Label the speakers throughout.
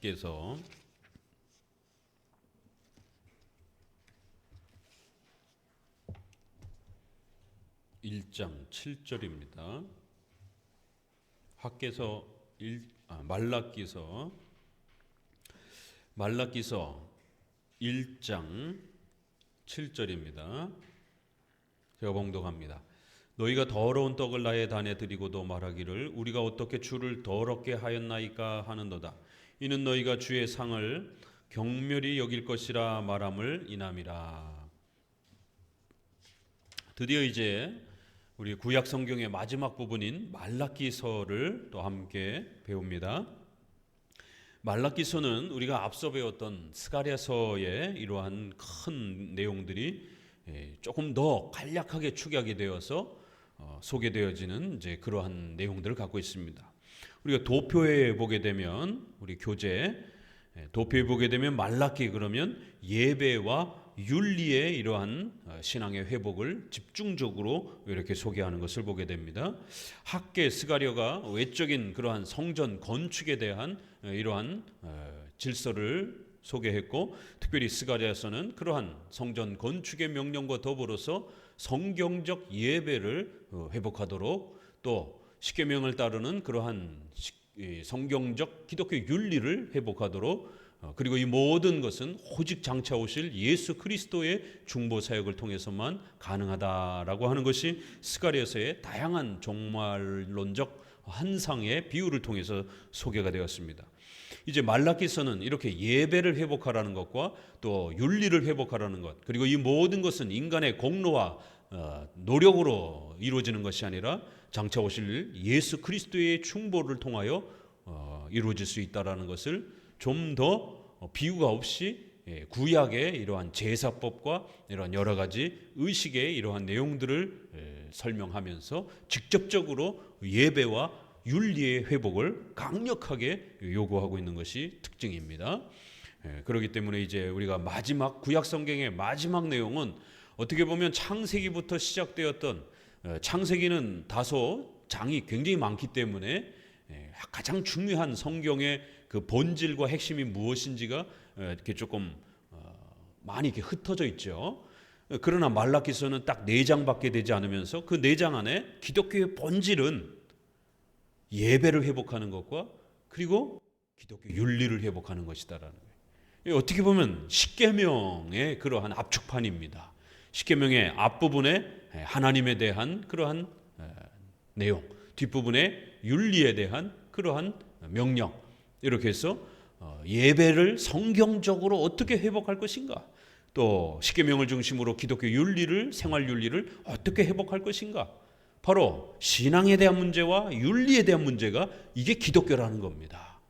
Speaker 1: 학개서 1장 7절입니다. 학개서 말라기서 1장 7절입니다. 제가 봉독합니다. 너희가 더러운 떡을 나의 단에 드리고도 말하기를 우리가 어떻게 주를 더럽게 하였나이까 하는도다. 이는 너희가 주의 상을 경멸히 여길 것이라 말함을 인함이라. 드디어 이제 우리 구약 성경의 마지막 부분인 말라기서를 또 함께 배웁니다. 말라기서는 우리가 앞서 배웠던 스가랴서의 이러한 큰 내용들이 조금 더 간략하게 축약이 되어서 소개되어지는 이제 그러한 내용들을 갖고 있습니다. 우리가 도표에 보게 되면 우리 교재 도표에 보게 되면 말라기 그러면 예배와 윤리의 이러한 신앙의 회복을 집중적으로 이렇게 소개하는 것을 보게 됩니다. 학개 스가랴가 외적인 그러한 성전 건축에 대한 이러한 질서를 소개했고, 특별히 스가랴서는 그러한 성전 건축의 명령과 더불어서 성경적 예배를 회복하도록, 또 십계명을 따르는 그러한 성경적 기독교 윤리를 회복하도록, 그리고 이 모든 것은 오직 장차 오실 예수 그리스도의 중보 사역을 통해서만 가능하다라고 하는 것이 스가랴서의 다양한 종말론적 환상의 비유를 통해서 소개가 되었습니다. 이제 말라기서는 이렇게 예배를 회복하라는 것과 또 윤리를 회복하라는 것, 그리고 이 모든 것은 인간의 공로와 노력으로 이루어지는 것이 아니라 장차 오실 예수 그리스도의 중보를 통하여 이루어질 수 있다라는 것을 좀 더 비유가 없이 구약의 이러한 제사법과 이러한 여러 가지 의식의 이러한 내용들을 설명하면서 직접적으로 예배와 윤리의 회복을 강력하게 요구하고 있는 것이 특징입니다. 그렇기 때문에 이제 우리가 마지막 구약 성경의 마지막 내용은 어떻게 보면 창세기부터 시작되었던, 창세기는 다소 장이 굉장히 많기 때문에 가장 중요한 성경의 그 본질과 핵심이 무엇인지가 이렇게 조금 많이 이렇게 흩어져 있죠. 그러나 말라기서는 딱 4장밖에 되지 않으면서 그 4장 안에 기독교의 본질은 예배를 회복하는 것과 그리고 기독교 윤리를 회복하는 것이다라는 거예요. 어떻게 보면 십계명의 그러한 압축판입니다. 십계명의 앞부분에 하나님에 대한 그러한 내용, 뒷부분에 윤리에 대한 그러한 명령, 이렇게 해서 예배를 성경적으로 어떻게 회복할 것인가, 또 십계명을 중심으로 기독교 윤리를, 생활 윤리를 어떻게 회복할 것인가, 바로 신앙에 대한 문제와 윤리에 대한 문제가 이게 기독교라는 겁니다.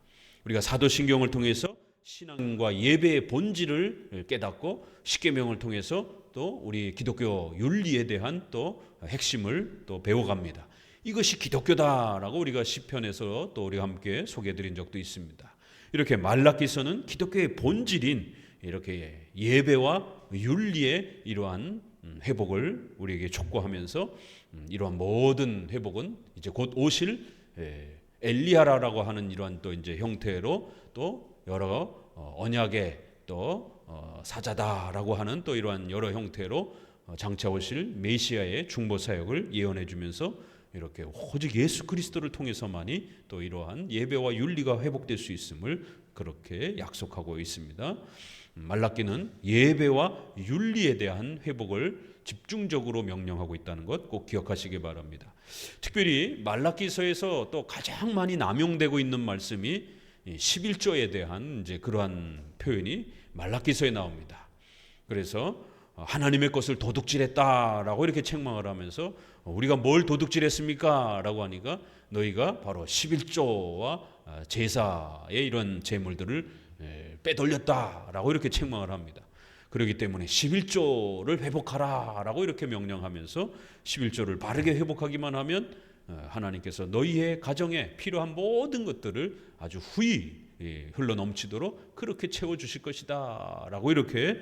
Speaker 1: 우리가 사도신경을 통해서 신앙과 예배의 본질을 깨닫고 십계명을 통해서 또 우리 기독교 윤리에 대한 또 핵심을 또 배워갑니다. 이것이 기독교다라고 우리가 시편에서 또 우리가 함께 소개해드린 적도 있습니다. 이렇게 말라기서는 기독교의 본질인 이렇게 예배와 윤리의 이러한 회복을 우리에게 촉구하면서 이러한 모든 회복은 이제 곧 오실 엘리야라고 하는 이러한 또 이제 형태로 또 여러 언약의 또 사자다라고 하는 또 이러한 여러 형태로 장차 오실 메시아의 중보 사역을 예언해 주면서 이렇게 오직 예수 그리스도를 통해서만이 또 이러한 예배와 윤리가 회복될 수 있음을 그렇게 약속하고 있습니다. 말라기는 예배와 윤리에 대한 회복을 집중적으로 명령하고 있다는 것 꼭 기억하시기 바랍니다. 특별히 말라기서에서 또 가장 많이 남용되고 있는 말씀이 11조에 대한 이제 그러한 표현이 말라기서에 나옵니다. 그래서 하나님의 것을 도둑질했다라고 이렇게 책망을 하면서 우리가 뭘 도둑질했습니까? 라고 하니까 너희가 바로 11조와 제사의 이런 제물들을 빼돌렸다라고 이렇게 책망을 합니다. 그렇기 때문에 11조를 회복하라라고 이렇게 명령하면서 11조를 바르게 회복하기만 하면 하나님께서 너희의 가정에 필요한 모든 것들을 아주 후히 흘러넘치도록 그렇게 채워주실 것이다 라고 이렇게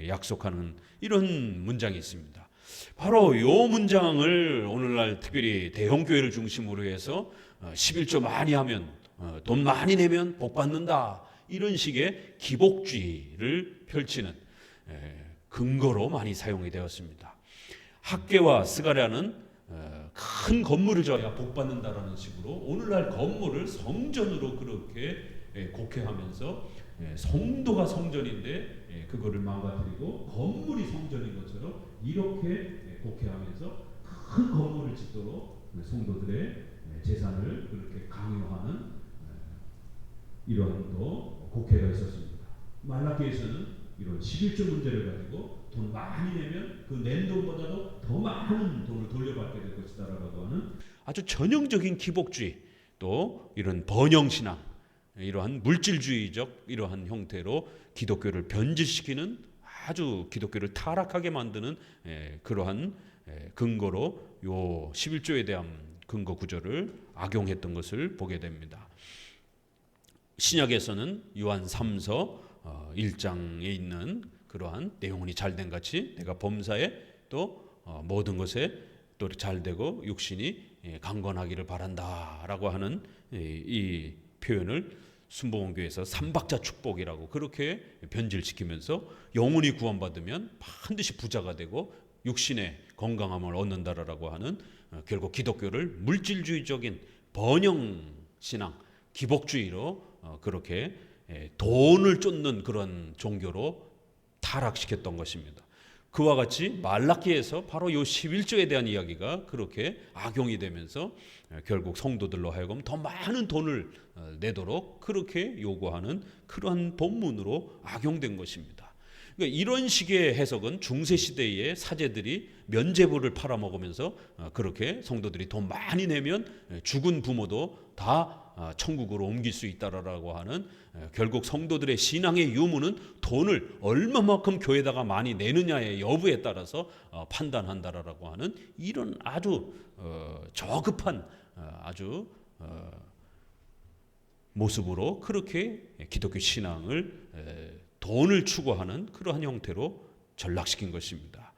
Speaker 1: 약속하는 이런 문장이 있습니다. 바로 이 문장을 오늘날 특별히 대형교회를 중심으로 해서 11조 많이 하면 돈 많이 내면 복 받는다, 이런 식의 기복주의를 펼치는 근거로 많이 사용이 되었습니다. 학계와 스가랴는 큰 건물을 져야 복 받는다라는 식으로 오늘날 건물을 성전으로 그렇게 곡해하면서 성도가 성전인데 그거를 망가뜨리고 건물이 성전인 것처럼 이렇게 곡해하면서 큰 건물을 짓도록 성도들의 재산을 그렇게 강요하는 이러한 또 곡해가 있었습니다. 말라기에서는 이런 11조 문제를 가지고 돈 많이 내면 그 낸 돈보다도 더 많은 돈을 돌려받게 될 것이다라고 하는 아주 전형적인 기복주의, 또 이런 번영신앙, 이러한 물질주의적 이러한 형태로 기독교를 변질시키는, 아주 기독교를 타락하게 만드는 그러한 근거로 요 11조에 대한 근거 구절을 악용했던 것을 보게 됩니다. 신약에서는 요한 3서 1장에 있는 그러한 내용이 잘된 같이 내가 범사에 또 모든 것에 또 잘되고 육신이 강건하기를 바란다라고 하는 이 표현을 순복음교회에서 삼박자 축복이라고 그렇게 변질시키면서 영혼이 구원받으면 반드시 부자가 되고 육신의 건강함을 얻는다라고 하는 결국 기독교를 물질주의적인 번영신앙, 기복주의로 그렇게 돈을 쫓는 그런 종교로 타락시켰던 것입니다. 그와 같이 말라기에서 바로 이 11조에 대한 이야기가 그렇게 악용이 되면서 결국 성도들로 하여금 더 많은 돈을 내도록 그렇게 요구하는 그러한 본문으로 악용된 것입니다. 그러니까 이런 식의 해석은 중세시대의 사제들이 면죄부를 팔아먹으면서 그렇게 성도들이 돈 많이 내면 죽은 부모도 다 천국으로 옮길 수 있다라고 하는, 결국 성도들의 신앙의 유무는 돈을 얼마만큼 교회에다가 많이 내느냐의 여부에 따라서 판단한다라고 하는 이런 아주 저급한 아주 모습으로 그렇게 기독교 신앙을 돈을 추구하는 그러한 형태로 전락시킨 것입니다.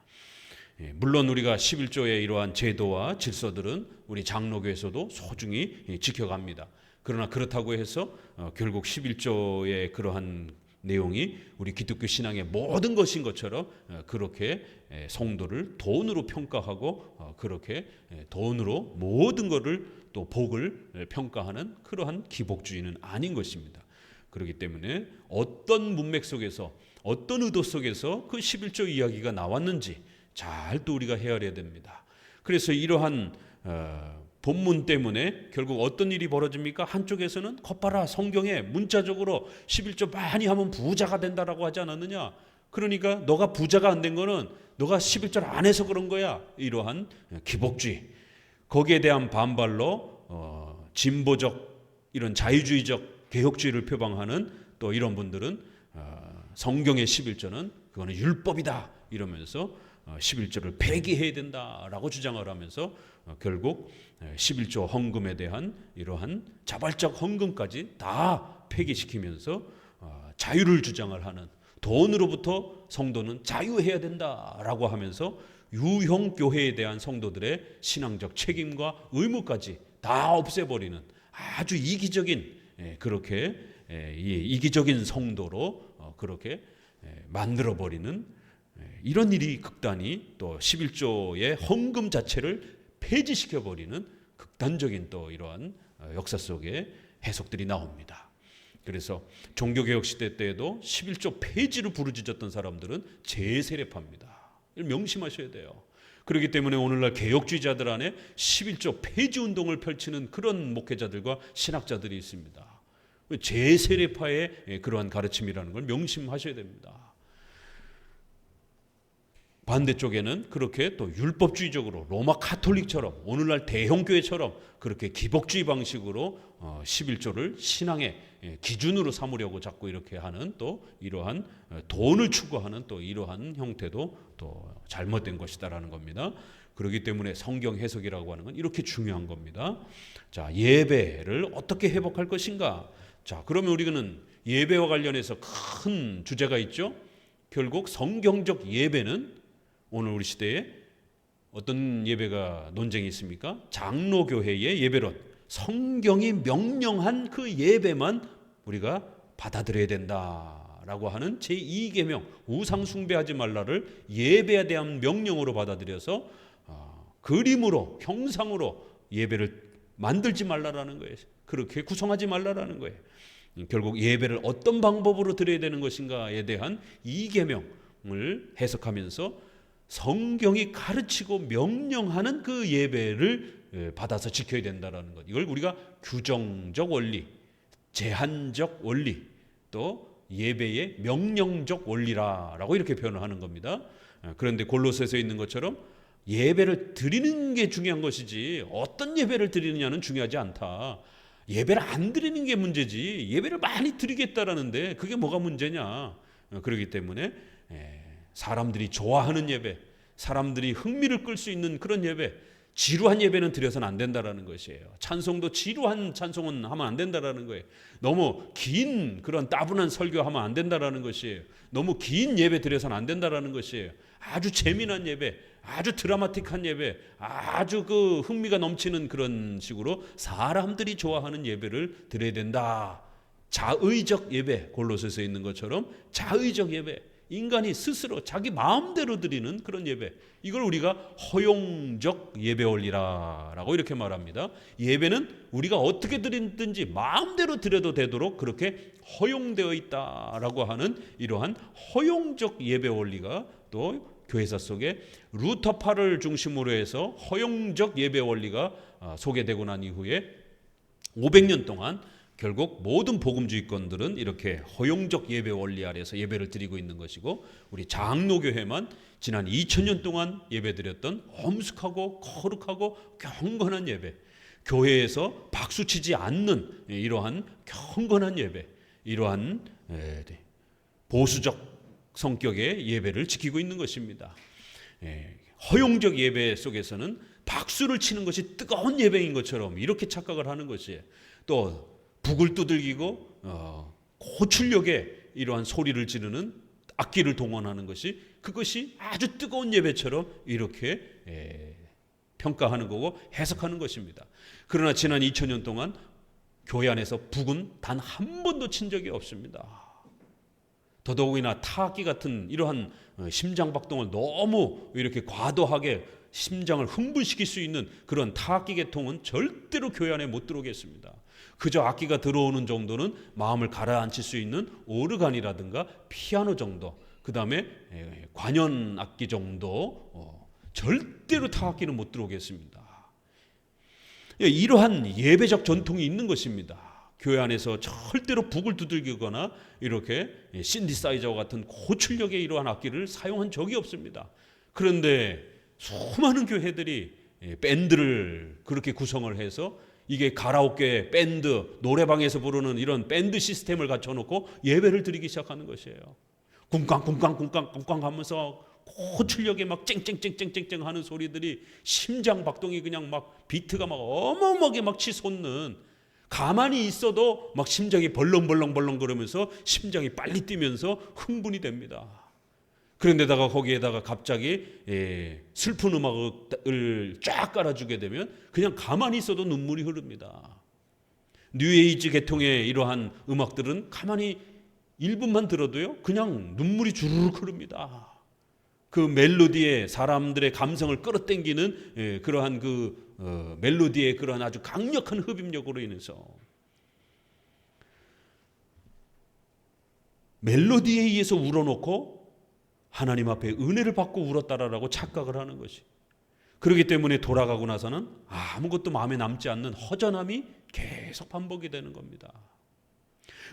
Speaker 1: 물론 우리가 11조의 이러한 제도와 질서들은 우리 장로교에서도 소중히 지켜갑니다. 그러나 그렇다고 해서 결국 11조의 그러한 내용이 우리 기독교 신앙의 모든 것인 것처럼 그렇게 성도를 돈으로 평가하고 그렇게 돈으로 모든 것을 또 복을 평가하는 그러한 기복주의는 아닌 것입니다. 그렇기 때문에 어떤 문맥 속에서 어떤 의도 속에서 그 11조 이야기가 나왔는지 잘 또 우리가 헤아려야 됩니다. 그래서 이러한 본문 때문에 결국 어떤 일이 벌어집니까? 한쪽에서는 겉봐라, 성경에 문자적으로 11조 많이 하면 부자가 된다라고 하지 않았느냐? 그러니까 너가 부자가 안 된 거는 너가 11조를 안 해서 그런 거야. 이러한 기복주의, 거기에 대한 반발로 진보적 이런 자유주의적 개혁주의를 표방하는 또 이런 분들은 성경의 11조는 그거는 율법이다 이러면서 11조를 폐기해야 된다라고 주장을 하면서 결국 11조 헌금에 대한 이러한 자발적 헌금까지 다 폐기시키면서 자유를 주장을 하는, 돈으로부터 성도는 자유해야 된다라고 하면서 유형 교회에 대한 성도들의 신앙적 책임과 의무까지 다 없애버리는 아주 이기적인, 그렇게 이기적인 성도로 그렇게 만들어버리는 이런 일이 극단히 또 11조의 헌금 자체를 폐지시켜버리는 극단적인 또 이러한 역사 속에 해석들이 나옵니다. 그래서 종교개혁 시대 때에도 11조 폐지를 부르짖었던 사람들은 재세례파입니다. 이걸 명심하셔야 돼요. 그렇기 때문에 오늘날 개혁주의자들 안에 11조 폐지 운동을 펼치는 그런 목회자들과 신학자들이 있습니다. 재세례파의 그러한 가르침이라는 걸 명심하셔야 됩니다. 반대쪽에는 그렇게 또 율법주의적으로 로마 카톨릭처럼 오늘날 대형교회처럼 그렇게 기복주의 방식으로 11조를 신앙의 기준으로 삼으려고 자꾸 이렇게 하는 또 이러한 돈을 추구하는 또 이러한 형태도 또 잘못된 것이다라는 겁니다. 그렇기 때문에 성경 해석이라고 하는 건 이렇게 중요한 겁니다. 자, 예배를 어떻게 회복할 것인가? 자, 그러면 우리는 예배와 관련해서 큰 주제가 있죠. 결국 성경적 예배는 오늘 우리 시대에 어떤 예배가 논쟁이 있습니까? 장로교회의 예배론, 성경이 명령한 그 예배만 우리가 받아들여야 된다라고 하는 제2계명 우상 숭배하지 말라를 예배에 대한 명령으로 받아들여서 그림으로 형상으로 예배를 만들지 말라라는 거예요. 그렇게 구성하지 말라라는 거예요. 결국 예배를 어떤 방법으로 드려야 되는 것인가에 대한 2계명을 해석하면서 성경이 가르치고 명령하는 그 예배를 받아서 지켜야 된다라는 것. 이걸 우리가 규정적 원리, 제한적 원리, 또 예배의 명령적 원리라고 이렇게 표현하는 겁니다. 그런데 골로새서에 있는 것처럼 예배를 드리는 게 중요한 것이지 어떤 예배를 드리느냐는 중요하지 않다. 예배를 안 드리는 게 문제지 예배를 많이 드리겠다라는데 그게 뭐가 문제냐. 그렇기 때문에 사람들이 좋아하는 예배, 사람들이 흥미를 끌 수 있는 그런 예배, 지루한 예배는 드려서는 안 된다라는 것이에요. 찬송도 지루한 찬송은 하면 안 된다라는 거예요. 너무 긴 그런 따분한 설교하면 안 된다라는 것이에요. 너무 긴 예배 드려서는 안 된다라는 것이에요. 아주 재미난 예배, 아주 드라마틱한 예배, 아주 그 흥미가 넘치는 그런 식으로 사람들이 좋아하는 예배를 드려야 된다. 자의적 예배, 골로새서에 있는 것처럼 자의적 예배, 인간이 스스로 자기 마음대로 드리는 그런 예배, 이걸 우리가 허용적 예배 원리라고 이렇게 말합니다. 예배는 우리가 어떻게 드리든지 마음대로 드려도 되도록 그렇게 허용되어 있다라고 하는 이러한 허용적 예배 원리가 또 교회사 속에 루터파를 중심으로 해서 허용적 예배 원리가 소개되고 난 이후에 500년 동안 결국 모든 복음주의권들은 이렇게 허용적 예배 원리 아래서 예배를 드리고 있는 것이고, 우리 장로교회만 지난 2000년 동안 예배드렸던 엄숙하고 거룩하고 경건한 예배, 교회에서 박수치지 않는 이러한 경건한 예배, 이러한 보수적 성격의 예배를 지키고 있는 것입니다. 허용적 예배 속에서는 박수를 치는 것이 뜨거운 예배인 것처럼 이렇게 착각을 하는 것이에요. 또 북을 두들기고 고출력의 이러한 소리를 지르는 악기를 동원하는 것이, 그것이 아주 뜨거운 예배처럼 이렇게 평가하는 거고 해석하는 것입니다. 그러나 지난 2000년 동안 교회 안에서 북은 단 한 번도 친 적이 없습니다. 더더욱이나 타악기 같은 이러한 심장박동을 너무 이렇게 과도하게 심장을 흥분시킬 수 있는 그런 타악기 계통은 절대로 교회 안에 못 들어오게 했습니다. 그저 악기가 들어오는 정도는 마음을 가라앉힐 수 있는 오르간이라든가 피아노 정도, 그 다음에 관현 악기 정도, 절대로 타악기는 못 들어오게 했습니다. 이러한 예배적 전통이 있는 것입니다. 교회 안에서 절대로 북을 두들기거나 이렇게 신디사이저와 같은 고출력의 이러한 악기를 사용한 적이 없습니다. 그런데 수많은 교회들이 밴드를 그렇게 구성을 해서 이게 가라오케 밴드, 노래방에서 부르는 이런 밴드 시스템을 갖춰놓고 예배를 드리기 시작하는 것이에요. 쿵쾅쿵쾅쿵쾅쿵쾅 하면서 고출력에 막 쨍쨍쨍쨍쨍쨍 하는 소리들이 심장 박동이 그냥 막 비트가 막 어마어마하게 막 치솟는, 가만히 있어도 막 심장이 벌렁벌렁벌렁 그러면서 심장이 빨리 뛰면서 흥분이 됩니다. 그런데다가 거기에다가 갑자기 슬픈 음악을 쫙 깔아주게 되면 그냥 가만히 있어도 눈물이 흐릅니다. 뉴에이지 계통의 이러한 음악들은 가만히 1분만 들어도요 그냥 눈물이 주르륵 흐릅니다. 그 멜로디에 사람들의 감성을 끌어당기는 그러한 그 멜로디의 그러한 아주 강력한 흡입력으로 인해서 멜로디에 의해서 울어놓고 하나님 앞에 은혜를 받고 울었다라고 착각을 하는 것이, 그렇기 때문에 돌아가고 나서는 아무것도 마음에 남지 않는 허전함이 계속 반복이 되는 겁니다.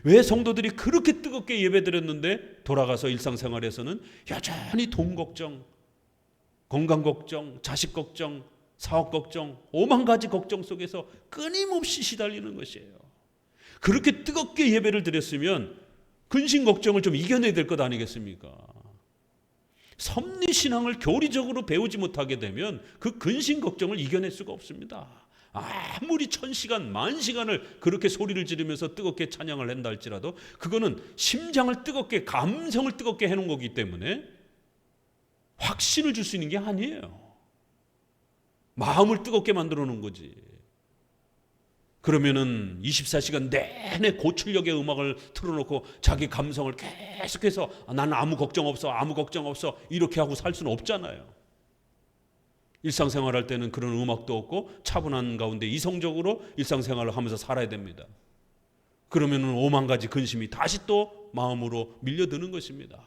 Speaker 1: 왜 성도들이 그렇게 뜨겁게 예배드렸는데 돌아가서 일상생활에서는 여전히 돈 걱정, 건강 걱정, 자식 걱정, 사업 걱정, 오만 가지 걱정 속에서 끊임없이 시달리는 것이에요. 그렇게 뜨겁게 예배를 드렸으면 근심 걱정을 좀 이겨내야 될 것 아니겠습니까? 섭리신앙을 교리적으로 배우지 못하게 되면 그 근심 걱정을 이겨낼 수가 없습니다. 아무리 1000시간, 10,000시간을 그렇게 소리를 지르면서 뜨겁게 찬양을 한다 할지라도 그거는 심장을 뜨겁게, 감성을 뜨겁게 해놓은 거기 때문에 확신을 줄 수 있는 게 아니에요. 마음을 뜨겁게 만들어 놓은 거지. 그러면은 24시간 내내 고출력의 음악을 틀어놓고 자기 감성을 계속해서 나는 아무 걱정 없어, 아무 걱정 없어 이렇게 하고 살 수는 없잖아요. 일상생활할 때는 그런 음악도 없고 차분한 가운데 이성적으로 일상생활을 하면서 살아야 됩니다. 그러면은 오만 가지 근심이 다시 또 마음으로 밀려드는 것입니다.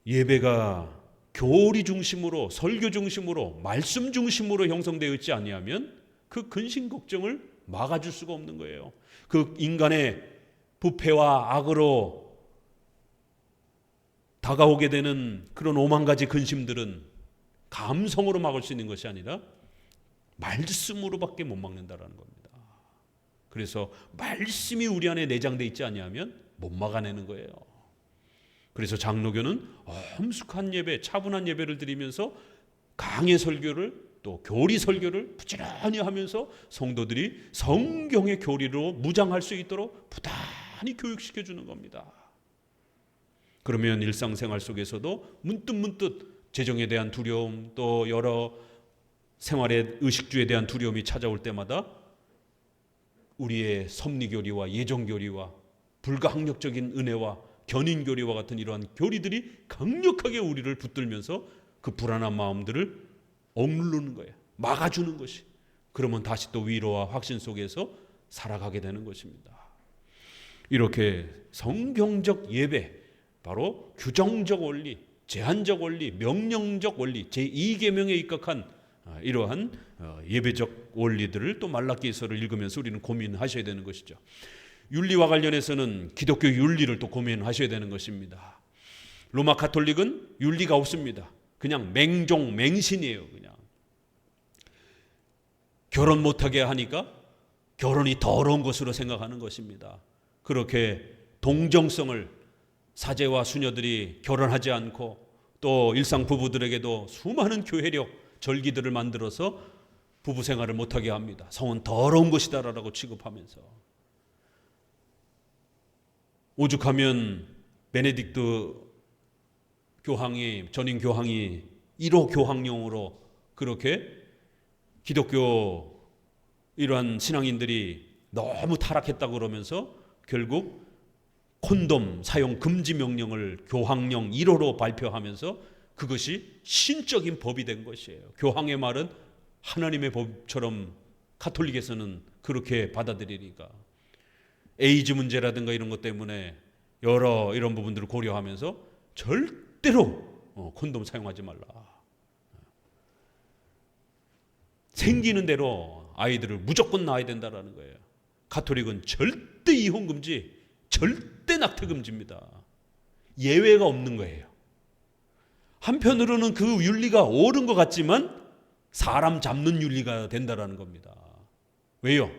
Speaker 1: 예배가 교리 중심으로, 설교 중심으로, 말씀 중심으로 형성되어 있지 아니하면 그 근심 걱정을 막아줄 수가 없는 거예요. 그 인간의 부패와 악으로 다가오게 되는 그런 오만 가지 근심들은 감성으로 막을 수 있는 것이 아니라 말씀으로밖에 못 막는다라는 겁니다. 그래서 말씀이 우리 안에 내장되어 있지 아니하면 못 막아내는 거예요. 그래서 장로교는 엄숙한 예배, 차분한 예배를 드리면서 강해 설교를 또 교리 설교를 부지런히 하면서 성도들이 성경의 교리로 무장할 수 있도록 부단히 교육시켜 주는 겁니다. 그러면 일상생활 속에서도 문득문득 재정에 대한 두려움, 또 여러 생활의 의식주에 대한 두려움이 찾아올 때마다 우리의 섭리교리와 예정교리와 불가항력적인 은혜와 견인교리와 같은 이러한 교리들이 강력하게 우리를 붙들면서 그 불안한 마음들을 억누르는 거예요. 막아주는 것이. 그러면 다시 또 위로와 확신 속에서 살아가게 되는 것입니다. 이렇게 성경적 예배, 바로 규정적 원리, 제한적 원리, 명령적 원리, 제2계명에 입각한 이러한 예배적 원리들을 또 말라기서를 읽으면서 우리는 고민하셔야 되는 것이죠. 윤리와 관련해서는 기독교 윤리를 또 고민하셔야 되는 것입니다. 로마 가톨릭은 윤리가 없습니다. 그냥 맹종, 맹신이에요. 그냥 결혼 못하게 하니까 결혼이 더러운 것으로 생각하는 것입니다. 그렇게 동정성을 사제와 수녀들이 결혼하지 않고 또 일상 부부들에게도 수많은 교회력, 절기들을 만들어서 부부 생활을 못하게 합니다. 성은 더러운 것이다라고 취급하면서. 오죽하면 베네딕트 교황이, 전임 교황이 1호 교황령으로 그렇게 기독교 이러한 신앙인들이 너무 타락했다고 그러면서 결국 콘돔 사용 금지 명령을 교황령 1호로 발표하면서 그것이 신적인 법이 된 것이에요. 교황의 말은 하나님의 법처럼 가톨릭에서는 그렇게 받아들이니까. 에이즈 문제라든가 이런 것 때문에 여러 이런 부분들을 고려하면서 절대로 콘돔 사용하지 말라. 생기는 대로 아이들을 무조건 낳아야 된다라는 거예요. 가톨릭은 절대 이혼 금지, 절대 낙태 금지입니다. 예외가 없는 거예요. 한편으로는 그 윤리가 옳은 것 같지만 사람 잡는 윤리가 된다라는 겁니다. 왜요?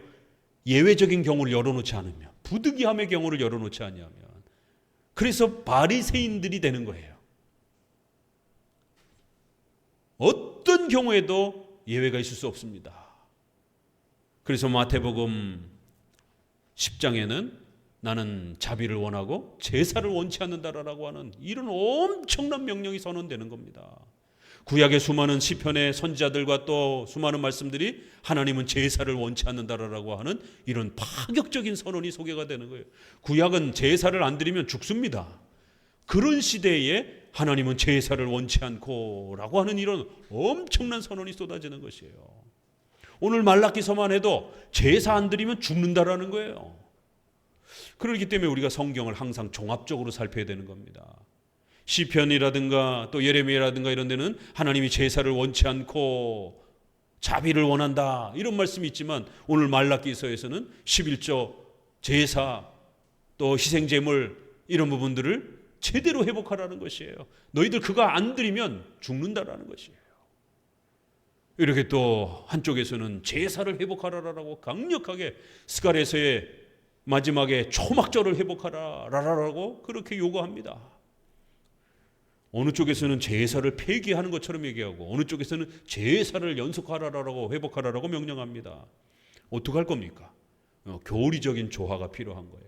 Speaker 1: 예외적인 경우를 열어놓지 않으면, 부득이함의 경우를 열어놓지 않으면, 그래서 바리새인들이 되는 거예요. 어떤 경우에도 예외가 있을 수 없습니다. 그래서 마태복음 10장에는 나는 자비를 원하고 제사를 원치 않는다라고 하는 이런 엄청난 명령이 선언되는 겁니다. 구약의 수많은 시편의 선지자들과 또 수많은 말씀들이 하나님은 제사를 원치 않는다라고 하는 이런 파격적인 선언이 소개가 되는 거예요. 구약은 제사를 안 드리면 죽습니다. 그런 시대에 하나님은 제사를 원치 않고 라고 하는 이런 엄청난 선언이 쏟아지는 것이에요. 오늘 말라기서만 해도 제사 안 드리면 죽는다라는 거예요. 그렇기 때문에 우리가 성경을 항상 종합적으로 살펴야 되는 겁니다. 시편이라든가 또 예레미야라든가 이런 데는 하나님이 제사를 원치 않고 자비를 원한다 이런 말씀이 있지만 오늘 말라기서에서는 11조 제사 또 희생제물 이런 부분들을 제대로 회복하라는 것이에요. 너희들 그거 안 드리면 죽는다라는 것이에요. 이렇게 또 한쪽에서는 제사를 회복하라라고 강력하게 스가랴서의 마지막에 초막절을 회복하라라고 그렇게 요구합니다. 어느 쪽에서는 제사를 폐기하는 것처럼 얘기하고 어느 쪽에서는 제사를 연속하라라고 회복하라라고 명령합니다. 어떻게 할 겁니까? 교리적인 조화가 필요한 거예요.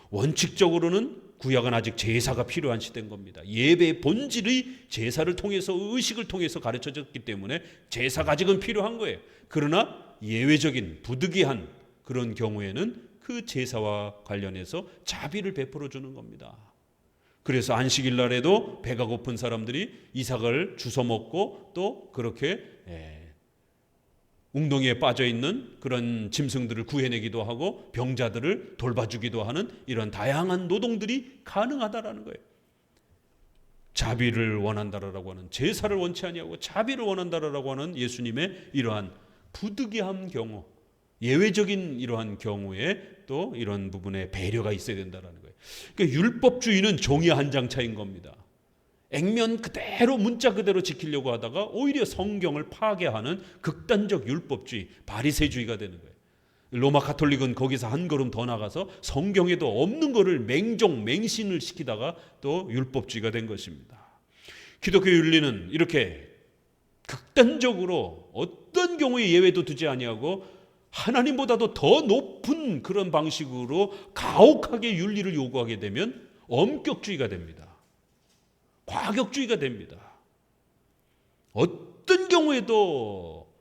Speaker 1: 원칙적으로는 구약은 아직 제사가 필요한 시대인 겁니다. 예배의 본질의 제사를 통해서, 의식을 통해서 가르쳐졌기 때문에 제사가 아직은 필요한 거예요. 그러나 예외적인 부득이한 그런 경우에는 그 제사와 관련해서 자비를 베풀어 주는 겁니다. 그래서 안식일 날에도 배가 고픈 사람들이 이삭을 주워 먹고 또 그렇게 웅덩이에 빠져 있는 그런 짐승들을 구해내기도 하고 병자들을 돌봐주기도 하는 이런 다양한 노동들이 가능하다라는 거예요. 자비를 원한다라고 하는, 제사를 원치 아니하고 자비를 원한다라고 하는 예수님의 이러한 부득이한 경우, 예외적인 이러한 경우에 또 이런 부분에 배려가 있어야 된다라는 거예요. 그러니까 율법주의는 종이 한 장 차이인 겁니다. 액면 그대로, 문자 그대로 지키려고 하다가 오히려 성경을 파괴하는 극단적 율법주의, 바리새주의가 되는 거예요. 로마 가톨릭은 거기서 한 걸음 더 나가서 성경에도 없는 거를 맹신을 시키다가 또 율법주의가 된 것입니다. 기독교 윤리는 이렇게 극단적으로 어떤 경우에 예외도 두지 아니하고 하나님보다도 더 높은 그런 방식으로 가혹하게 윤리를 요구하게 되면 엄격주의가 됩니다. 과격주의가 됩니다. 어떤 경우에도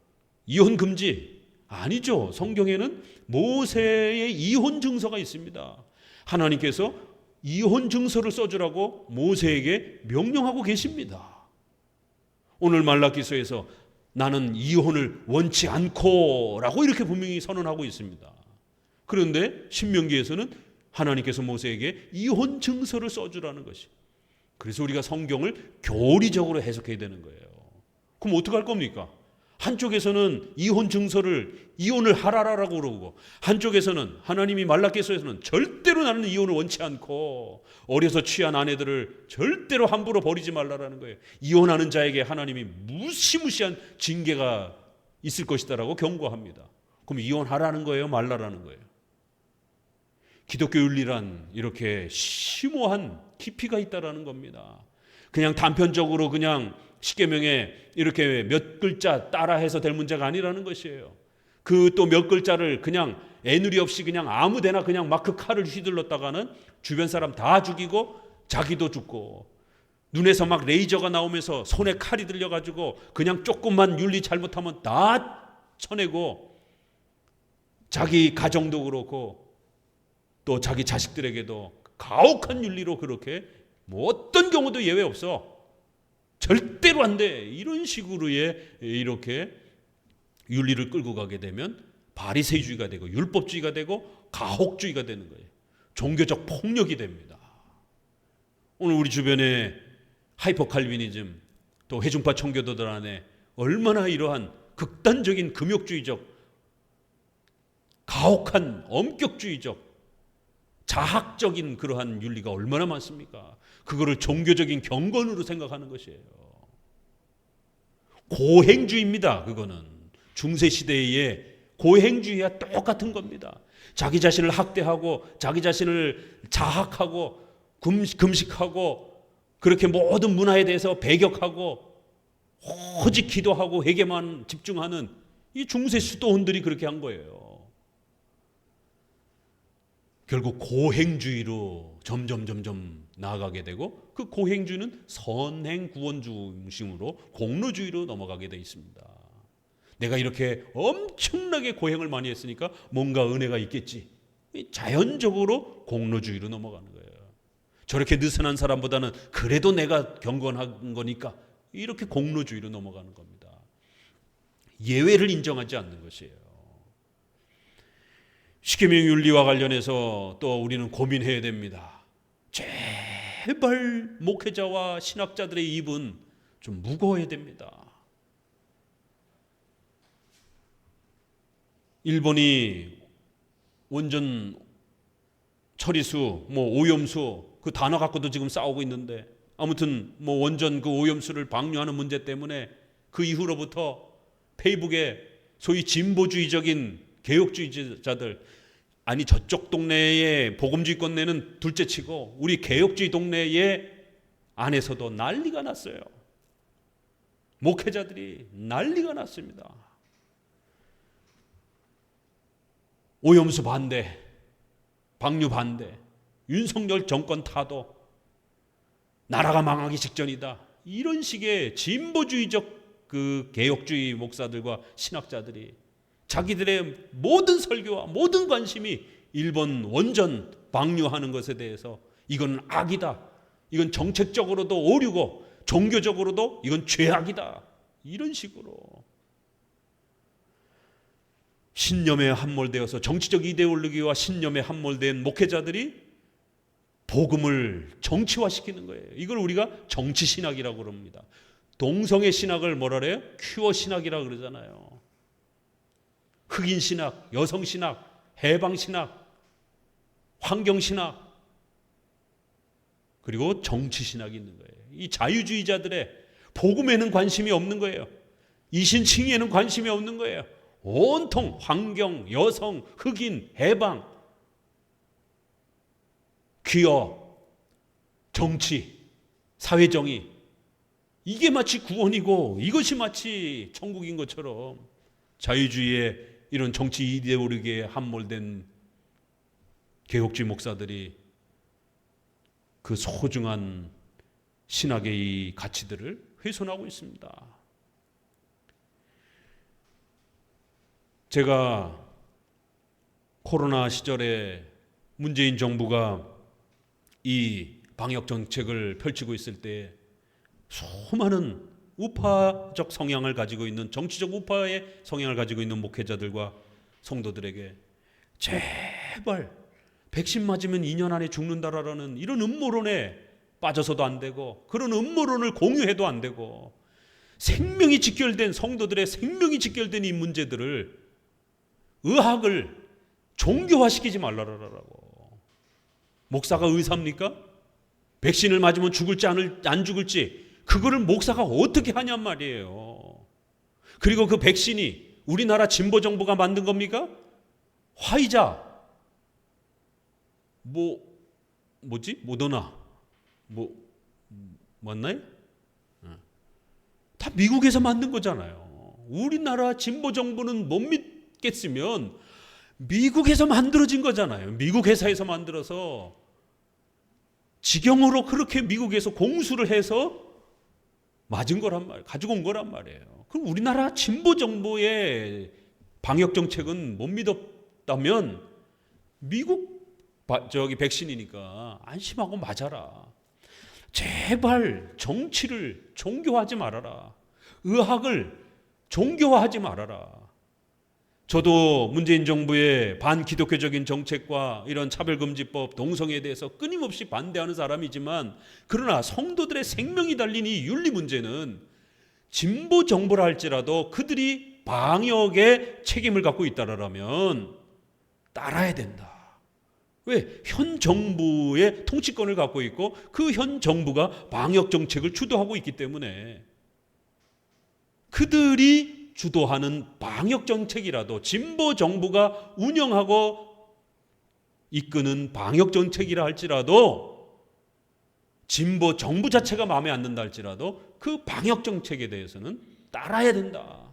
Speaker 1: 이혼 금지 아니죠. 성경에는 모세의 이혼 증서가 있습니다. 하나님께서 이혼 증서를 써주라고 모세에게 명령하고 계십니다. 오늘 말라기서에서 나는 이혼을 원치 않고 라고 이렇게 분명히 선언하고 있습니다. 그런데 신명기에서는 하나님께서 모세에게 이혼 증서를 써주라는 것이, 그래서 우리가 성경을 교리적으로 해석해야 되는 거예요. 그럼 어떻게 할 겁니까? 한쪽에서는 이혼 증서를 이혼을 하라라고 그러고, 한쪽에서는 하나님이 말라기서에서는 절대로 나는 이혼을 원치 않고 어려서 취한 아내들을 절대로 함부로 버리지 말라라는 거예요. 이혼하는 자에게 하나님이 무시무시한 징계가 있을 것이다라고 경고합니다. 그럼 이혼하라는 거예요, 말라라는 거예요? 기독교 윤리란 이렇게 심오한 깊이가 있다라는 겁니다. 그냥 단편적으로 그냥 십계명에 이렇게 몇 글자 따라해서 될 문제가 아니라는 것이에요. 그 또 몇 글자를 그냥 애누리 없이 그냥 아무데나 그냥 막 그 칼을 휘둘렀다가는 주변 사람 다 죽이고 자기도 죽고, 눈에서 막 레이저가 나오면서 손에 칼이 들려가지고 그냥 조금만 윤리 잘못하면 다 쳐내고, 자기 가정도 그렇고 또 자기 자식들에게도 가혹한 윤리로 그렇게 뭐 어떤 경우도 예외 없어, 절대로 안 돼, 이런 식으로의 이렇게 윤리를 끌고 가게 되면 바리새주의가 되고 율법주의가 되고 가혹주의가 되는 거예요. 종교적 폭력이 됩니다. 오늘 우리 주변에 하이퍼 칼비니즘, 또 회중파 청교도들 안에 얼마나 이러한 극단적인 금욕주의적, 가혹한 엄격주의적, 자학적인 그러한 윤리가 얼마나 많습니까? 그거를 종교적인 경건으로 생각하는 것이에요. 고행주의입니다. 그거는 중세시대의 고행주의와 똑같은 겁니다. 자기 자신을 학대하고 자기 자신을 자학하고 금식하고 그렇게 모든 문화에 대해서 배격하고 오직 기도하고 회개만 집중하는 이 중세 수도원들이 그렇게 한 거예요. 결국 고행주의로 점점 나아가게 되고, 그 고행주의는 선행 구원 중심으로 공로주의로 넘어가게 돼 있습니다. 내가 이렇게 엄청나게 고행을 많이 했으니까 뭔가 은혜가 있겠지, 자연적으로 공로주의로 넘어가는 거예요. 저렇게 느슨한 사람보다는 그래도 내가 경건한 거니까 이렇게 공로주의로 넘어가는 겁니다. 예외를 인정하지 않는 것이에요. 십계명 윤리와 관련해서 또 우리는 고민해야 됩니다. 제발 목회자와 신학자들의 입은 좀 무거워야 됩니다. 일본이 원전 처리수, 오염수 그 단어 갖고도 지금 싸우고 있는데, 아무튼 원전 그 오염수를 방류하는 문제 때문에 그 이후로부터 페이북에 소위 진보주의적인 개혁주의자들, 아니 저쪽 동네에 복음주의권 내는 둘째치고 우리 개혁주의 동네에 안에서도 난리가 났어요. 목회자들이 난리가 났습니다. 오염수 반대, 방류 반대, 윤석열 정권 타도 나라가 망하기 직전이다. 이런 식의 진보주의적 그 개혁주의 목사들과 신학자들이 자기들의 모든 설교와 모든 관심이 일본 원전 방류하는 것에 대해서 이건 악이다. 이건 정책적으로도 오류고 종교적으로도 이건 죄악이다. 이런 식으로 신념에 함몰되어서 정치적 이데올로기와 신념에 함몰된 목회자들이 복음을 정치화시키는 거예요. 이걸 우리가 정치신학이라고 그럽니다. 동성애 신학을 뭐라 그래요? 큐어 신학이라고 그러잖아요. 흑인 신학, 여성 신학, 해방 신학, 환경 신학, 그리고 정치 신학이 있는 거예요. 이 자유주의자들의 복음에는 관심이 없는 거예요. 이신칭의에는 관심이 없는 거예요. 온통 환경, 여성, 흑인, 해방, 귀어, 정치, 사회정의, 이게 마치 구원이고 이것이 마치 천국인 것처럼 자유주의의 이런 정치 이데올로기에 함몰된 개혁주의 목사들이 그 소중한 신학의 이 가치들을 훼손하고 있습니다. 제가 코로나 시절에 문재인 정부가 이 방역 정책을 펼치고 있을 때 수많은 우파적 성향을 가지고 있는, 정치적 우파의 성향을 가지고 있는 목회자들과 성도들에게 제발 백신 맞으면 2년 안에 죽는다라는 이런 음모론에 빠져서도 안 되고, 그런 음모론을 공유해도 안 되고, 생명이 직결된, 성도들의 생명이 직결된 이 문제들을, 의학을 종교화시키지 말라라고. 목사가 의사입니까? 백신을 맞으면 죽을지 안 죽을지 그거를 목사가 어떻게 하냔 말이에요. 그리고 그 백신이 우리나라 진보 정부가 만든 겁니까? 화이자, 뭐지? 모더나, 맞나요? 다 미국에서 만든 거잖아요. 우리나라 진보 정부는 못 믿겠으면 미국에서 만들어진 거잖아요. 미국 회사에서 만들어서 직영으로 그렇게 미국에서 공수를 해서 맞은 거란 말이에요. 가지고 온 거란 말이에요. 그럼 우리나라 진보 정부의 방역 정책은 못 믿었다면 미국 백신이니까 안심하고 맞아라. 제발 정치를 종교화하지 말아라. 의학을 종교화하지 말아라. 저도 문재인 정부의 반기독교적인 정책과 이런 차별금지법, 동성애에 대해서 끊임없이 반대하는 사람이지만, 그러나 성도들의 생명이 달린 이 윤리 문제는 진보 정부라 할지라도 그들이 방역에 책임을 갖고 있다라면 따라야 된다. 왜? 현 정부의 통치권을 갖고 있고 그 현 정부가 방역 정책을 주도하고 있기 때문에 그들이 주도하는 방역 정책이라도, 진보 정부가 운영하고 이끄는 방역 정책이라 할지라도, 진보 정부 자체가 마음에 안 든다 할지라도 그 방역 정책에 대해서는 따라야 된다.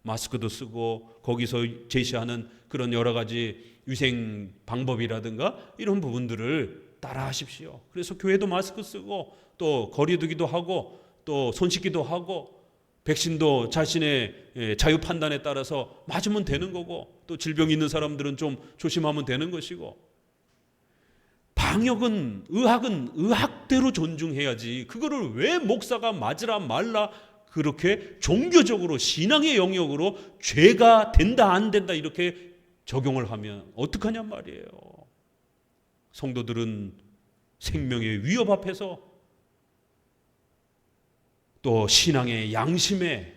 Speaker 1: 마스크도 쓰고 거기서 제시하는 그런 여러 가지 위생 방법이라든가 이런 부분들을 따라 하십시오. 그래서 교회도 마스크 쓰고 또 거리 두기도 하고 또 손 씻기도 하고, 백신도 자신의 자유 판단에 따라서 맞으면 되는 거고, 또 질병이 있는 사람들은 좀 조심하면 되는 것이고, 방역은, 의학은 의학대로 존중해야지 그거를 왜 목사가 맞으라 말라 그렇게 종교적으로 신앙의 영역으로 죄가 된다 안 된다 이렇게 적용을 하면 어떡하냔 말이에요. 성도들은 생명의 위협 앞에서, 또 신앙의 양심에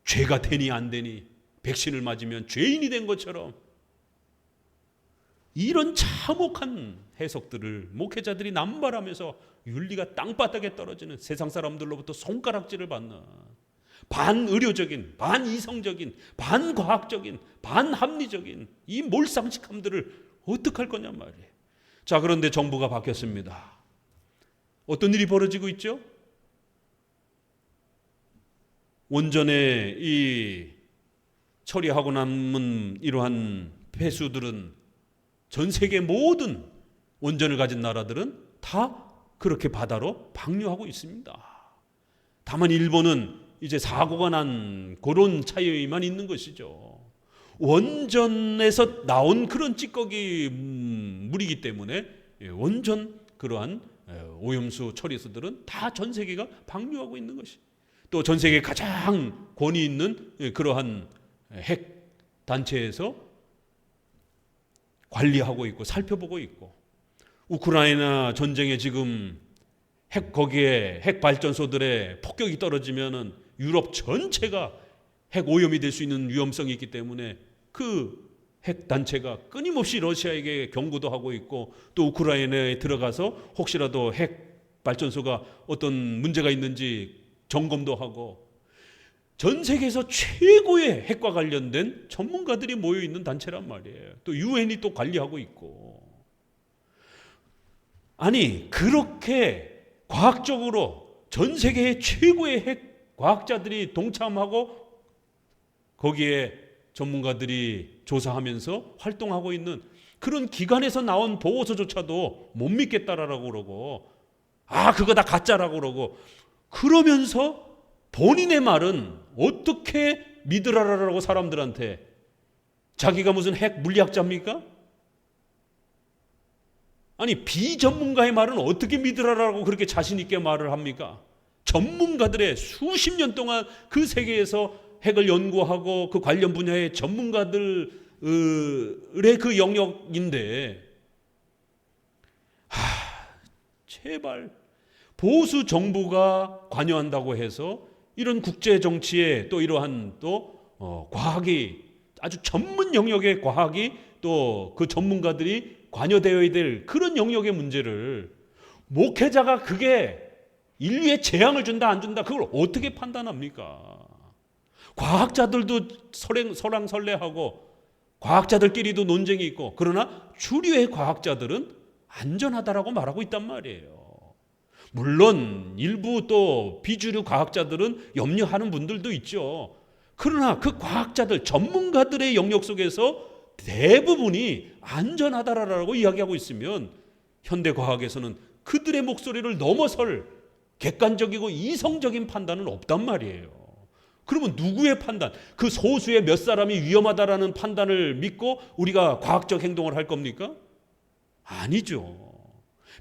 Speaker 1: 죄가 되니 안 되니, 백신을 맞으면 죄인이 된 것처럼 이런 참혹한 해석들을 목회자들이 남발하면서 윤리가 땅바닥에 떨어지는, 세상 사람들로부터 손가락질을 받는 반의료적인, 반이성적인, 반과학적인, 반합리적인 이 몰상식함들을 어떻게 할 거냔 말이에요. 자, 그런데 정부가 바뀌었습니다. 어떤 일이 벌어지고 있죠? 원전에 이 처리하고 남은 이러한 폐수들은 전 세계 모든 원전을 가진 나라들은 다 그렇게 바다로 방류하고 있습니다. 다만 일본은 이제 사고가 난 그런 차이만 있는 것이죠. 원전에서 나온 그런 찌꺼기 물이기 때문에 원전 그러한 오염수 처리소들은 다 전 세계가 방류하고 있는 것이. 또 전 세계 가장 권위 있는 그러한 핵 단체에서 관리하고 있고 살펴보고 있고, 우크라이나 전쟁에 지금 거기에 핵 발전소들의 폭격이 떨어지면은 유럽 전체가 핵 오염이 될 수 있는 위험성이 있기 때문에 그 핵 단체가 끊임없이 러시아에게 경고도 하고 있고, 또 우크라이나에 들어가서 혹시라도 핵 발전소가 어떤 문제가 있는지 점검도 하고, 전 세계에서 최고의 핵과 관련된 전문가들이 모여 있는 단체란 말이에요. 또 유엔이 또 관리하고 있고. 아니, 그렇게 과학적으로 전 세계의 최고의 핵 과학자들이 동참하고 거기에 전문가들이 조사하면서 활동하고 있는 그런 기관에서 나온 보고서조차도 못 믿겠다라고 그러고, 그거 다 가짜라고 그러고, 그러면서 본인의 말은 어떻게 믿으라라고 사람들한테, 자기가 무슨 핵 물리학자입니까? 아니, 비전문가의 말은 어떻게 믿으라라고 그렇게 자신 있게 말을 합니까? 전문가들의 수십 년 동안 그 세계에서 핵을 연구하고 그 관련 분야의 전문가들의 그 영역인데, 제발 보수 정부가 관여한다고 해서 이런 국제 정치에 또 이러한 또 과학이, 아주 전문 영역의 과학이 또 그 전문가들이 관여되어야 될 그런 영역의 문제를 목회자가 그게 인류에 재앙을 준다 안 준다 그걸 어떻게 판단합니까? 과학자들도 설랑설레하고 과학자들끼리도 논쟁이 있고, 그러나 주류의 과학자들은 안전하다라고 말하고 있단 말이에요. 물론 일부 또 비주류 과학자들은 염려하는 분들도 있죠. 그러나 그 과학자들, 전문가들의 영역 속에서 대부분이 안전하다라고 이야기하고 있으면 현대 과학에서는 그들의 목소리를 넘어설 객관적이고 이성적인 판단은 없단 말이에요. 그러면 누구의 판단? 그 소수의 몇 사람이 위험하다라는 판단을 믿고 우리가 과학적 행동을 할 겁니까? 아니죠.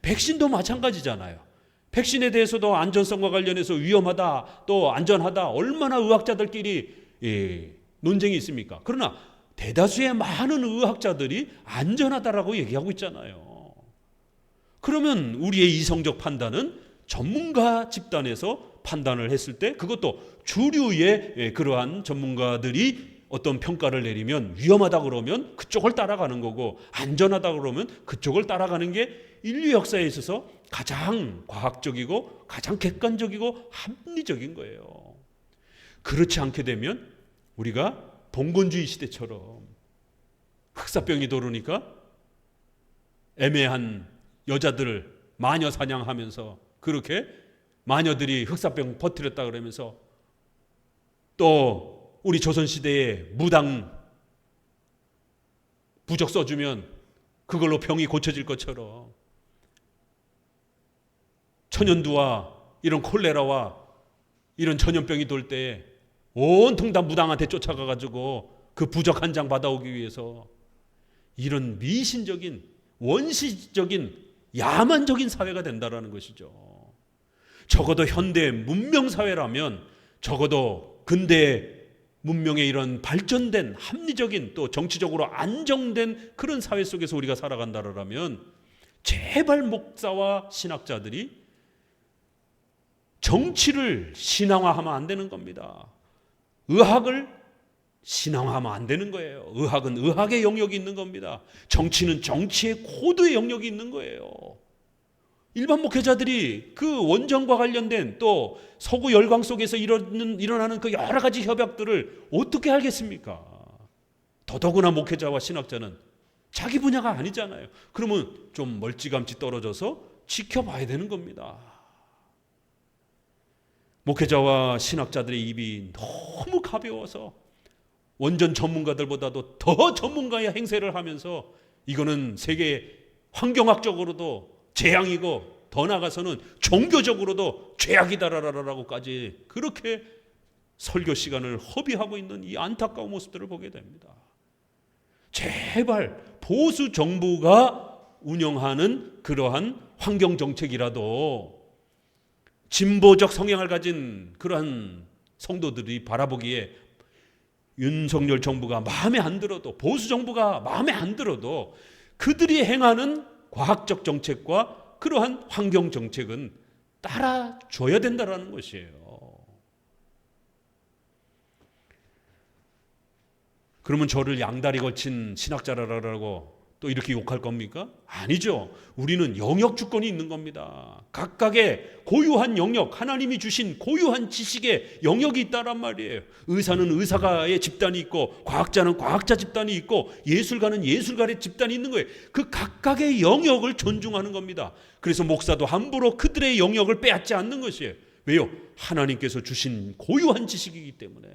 Speaker 1: 백신도 마찬가지잖아요. 백신에 대해서도 안전성과 관련해서 위험하다 또 안전하다 얼마나 의학자들끼리 논쟁이 있습니까? 그러나 대다수의 많은 의학자들이 안전하다라고 얘기하고 있잖아요. 그러면 우리의 이성적 판단은 전문가 집단에서 판단을 했을 때, 그것도 주류의 그러한 전문가들이 어떤 평가를 내리면 위험하다 그러면 그쪽을 따라가는 거고, 안전하다 그러면 그쪽을 따라가는 게 인류 역사에 있어서 가장 과학적이고 가장 객관적이고 합리적인 거예요. 그렇지 않게 되면 우리가 봉건주의 시대처럼 흑사병이 도르니까 애매한 여자들을 마녀 사냥하면서 그렇게 마녀들이 흑사병 퍼뜨렸다 그러면서, 또 우리 조선시대에 무당 부적 써주면 그걸로 병이 고쳐질 것처럼 천연두와 이런 콜레라와 이런 전염병이 돌 때 온통 다 무당한테 쫓아가가지고 그 부적 한 장 받아오기 위해서, 이런 미신적인 원시적인 야만적인 사회가 된다라는 것이죠. 적어도 현대 문명사회라면, 적어도 근대 문명의 이런 발전된 합리적인 또 정치적으로 안정된 그런 사회 속에서 우리가 살아간다라면, 제발 목사와 신학자들이 정치를 신앙화하면 안 되는 겁니다. 의학을 신앙화하면 안 되는 거예요. 의학은 의학의 영역이 있는 겁니다. 정치는 정치의 고도의 영역이 있는 거예요. 일반 목회자들이 그 원전과 관련된 또 서구 열강 속에서 일어나는 그 여러 가지 협약들을 어떻게 알겠습니까? 더더구나 목회자와 신학자는 자기 분야가 아니잖아요. 그러면 좀 멀찌감치 떨어져서 지켜봐야 되는 겁니다. 목회자와 신학자들의 입이 너무 가벼워서 원전 전문가들보다도 더 전문가의 행세를 하면서 이거는 세계 환경학적으로도 재앙이고 더 나아가서는 종교적으로도 죄악이다라고까지 그렇게 설교 시간을 허비하고 있는 이 안타까운 모습들을 보게 됩니다. 제발 보수 정부가 운영하는 그러한 환경 정책이라도 진보적 성향을 가진 그러한 성도들이 바라보기에 윤석열 정부가 마음에 안 들어도, 보수 정부가 마음에 안 들어도 그들이 행하는 과학적 정책과 그러한 환경 정책은 따라줘야 된다라는 것이에요. 그러면 저를 양다리 걸친 신학자라고 또 이렇게 욕할 겁니까? 아니죠. 우리는 영역 주권이 있는 겁니다. 각각의 고유한 영역, 하나님이 주신 고유한 지식의 영역이 있다란 말이에요. 의사는 의사가의 집단이 있고, 과학자는 과학자 집단이 있고, 예술가는 예술가의 집단이 있는 거예요. 그 각각의 영역을 존중하는 겁니다. 그래서 목사도 함부로 그들의 영역을 빼앗지 않는 것이에요. 왜요? 하나님께서 주신 고유한 지식이기 때문에.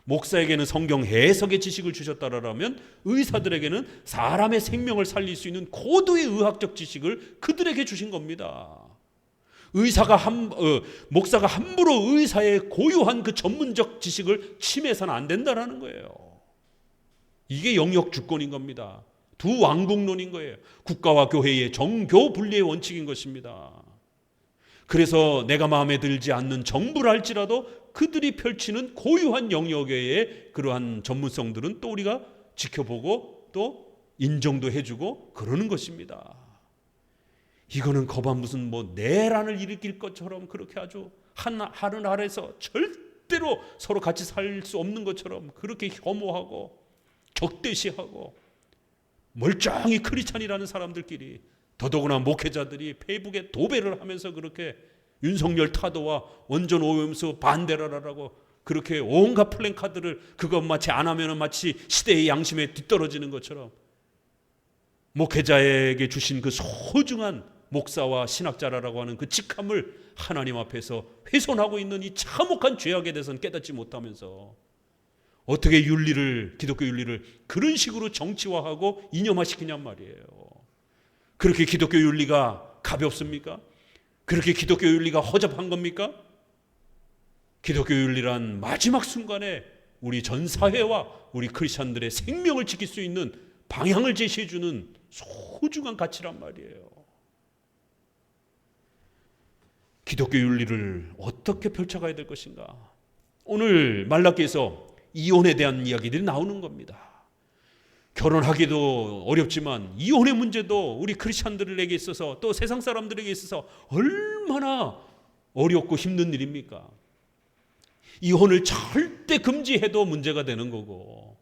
Speaker 1: 목사에게는 성경 해석의 지식을 주셨다라면 의사들에게는 사람의 생명을 살릴 수 있는 고도의 의학적 지식을 그들에게 주신 겁니다. 목사가 함부로 의사의 고유한 그 전문적 지식을 침해서는 안 된다라는 거예요. 이게 영역 주권인 겁니다. 두 왕국론인 거예요. 국가와 교회의 정교 분리의 원칙인 것입니다. 그래서 내가 마음에 들지 않는 정부를 할지라도 그들이 펼치는 고유한 영역의 그러한 전문성들은 또 우리가 지켜보고 또 인정도 해주고 그러는 것입니다. 이거는 거반 무슨 내란을 일으킬 것처럼 그렇게 아주 하늘 아래서 절대로 서로 같이 살 수 없는 것처럼 그렇게 혐오하고 적대시하고 멀쩡히 크리스찬이라는 사람들끼리, 더더구나 목회자들이 페이북에 도배를 하면서 그렇게 윤석열 타도와 원전 오염수 반대라라고 그렇게 온갖 플랜카드를 그것 마치 안 하면 마치 시대의 양심에 뒤떨어지는 것처럼 목회자에게 주신 그 소중한 목사와 신학자라고 하는 그 직함을 하나님 앞에서 훼손하고 있는 이 참혹한 죄악에 대해서는 깨닫지 못하면서 어떻게 기독교 윤리를 그런 식으로 정치화하고 이념화시키냔 말이에요. 그렇게 기독교 윤리가 가볍습니까? 그렇게 기독교 윤리가 허접한 겁니까? 기독교 윤리란 마지막 순간에 우리 전 사회와 우리 크리스천들의 생명을 지킬 수 있는 방향을 제시해 주는 소중한 가치란 말이에요. 기독교 윤리를 어떻게 펼쳐가야 될 것인가? 오늘 말라기에서 이혼에 대한 이야기들이 나오는 겁니다. 결혼하기도 어렵지만 이혼의 문제도 우리 크리스천들에게 있어서 또 세상 사람들에게 있어서 얼마나 어렵고 힘든 일입니까? 이혼을 절대 금지해도 문제가 되는 거고,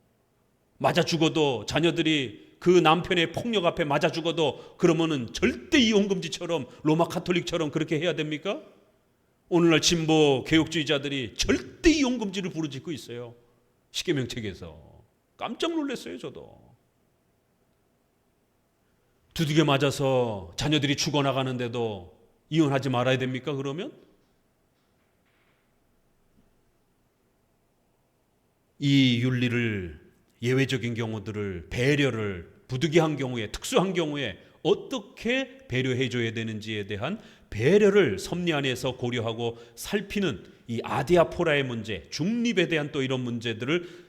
Speaker 1: 맞아 죽어도 자녀들이 그 남편의 폭력 앞에 맞아 죽어도 그러면은 절대 이혼 금지처럼 로마 카톨릭처럼 그렇게 해야 됩니까? 오늘날 진보 개혁주의자들이 절대 이혼 금지를 부르짖고 있어요. 십계명 책에서. 깜짝 놀랐어요, 저도. 두들겨 맞아서 자녀들이 죽어나가는데도 이혼하지 말아야 됩니까, 그러면? 이 윤리를, 예외적인 경우들을, 배려를 부득이한 경우에, 특수한 경우에 어떻게 배려해 줘야 되는지에 대한 배려를 섭리 안에서 고려하고 살피는 이 아디아포라의 문제, 중립에 대한 또 이런 문제들을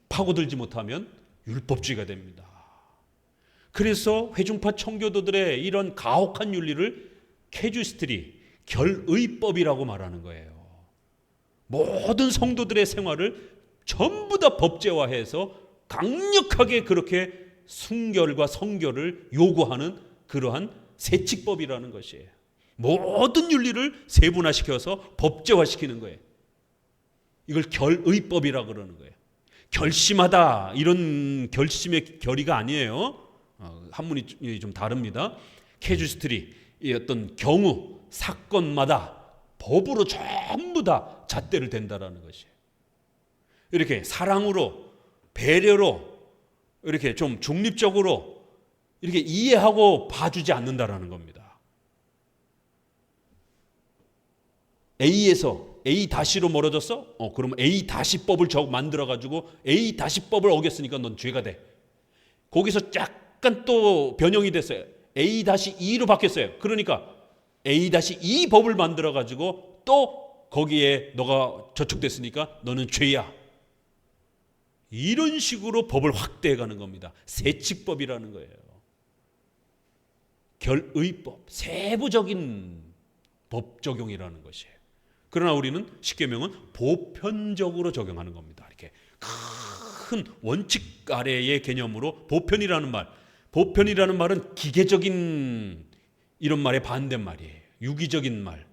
Speaker 1: 파고들지 못하면 율법주의가 됩니다. 그래서 회중파 청교도들의 이런 가혹한 윤리를 캐주스트리, 결의법이라고 말하는 거예요. 모든 성도들의 생활을 전부 다 법제화해서 강력하게 그렇게 순결과 성결을 요구하는 그러한 세칙법이라는 것이에요. 모든 윤리를 세분화시켜서 법제화시키는 거예요. 이걸 결의법이라고 그러는 거예요. 결심하다, 이런 결심의 결의가 아니에요. 한문이 좀 다릅니다. 캐주스트리, 이 어떤 경우, 사건마다 법으로 전부 다 잣대를 댄다라는 것이에요. 이렇게 사랑으로, 배려로, 이렇게 좀 중립적으로 이렇게 이해하고 봐주지 않는다라는 겁니다. A에서 A-로 멀어졌어? 그러면 A-법을 만들어가지고 A-법을 어겼으니까 넌 죄가 돼. 거기서 약간 또 변형이 됐어요. A-2로 바뀌었어요. 그러니까 A-2 법을 만들어 가지고 또 거기에 너가 저촉됐으니까 너는 죄야. 이런 식으로 법을 확대해 가는 겁니다. 세칙법이라는 거예요. 결의법, 세부적인 법 적용이라는 것이에요. 그러나 우리는 십계명은 보편적으로 적용하는 겁니다. 이렇게 큰 원칙 아래의 개념으로 보편이라는 말은 기계적인 이런 말의 반대말이에요. 유기적인 말,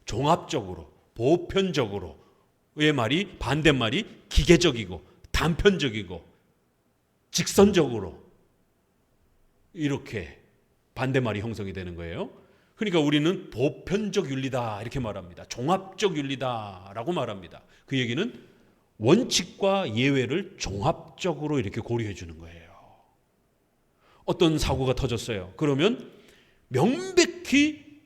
Speaker 1: 종합적으로, 보편적으로의 말이 반대말이 기계적이고 단편적이고 직선적으로 이렇게 반대말이 형성이 되는 거예요. 그러니까 우리는 보편적 윤리다 이렇게 말합니다. 종합적 윤리다라고 말합니다. 그 얘기는 원칙과 예외를 종합적으로 이렇게 고려해 주는 거예요. 어떤 사고가 터졌어요. 그러면 명백히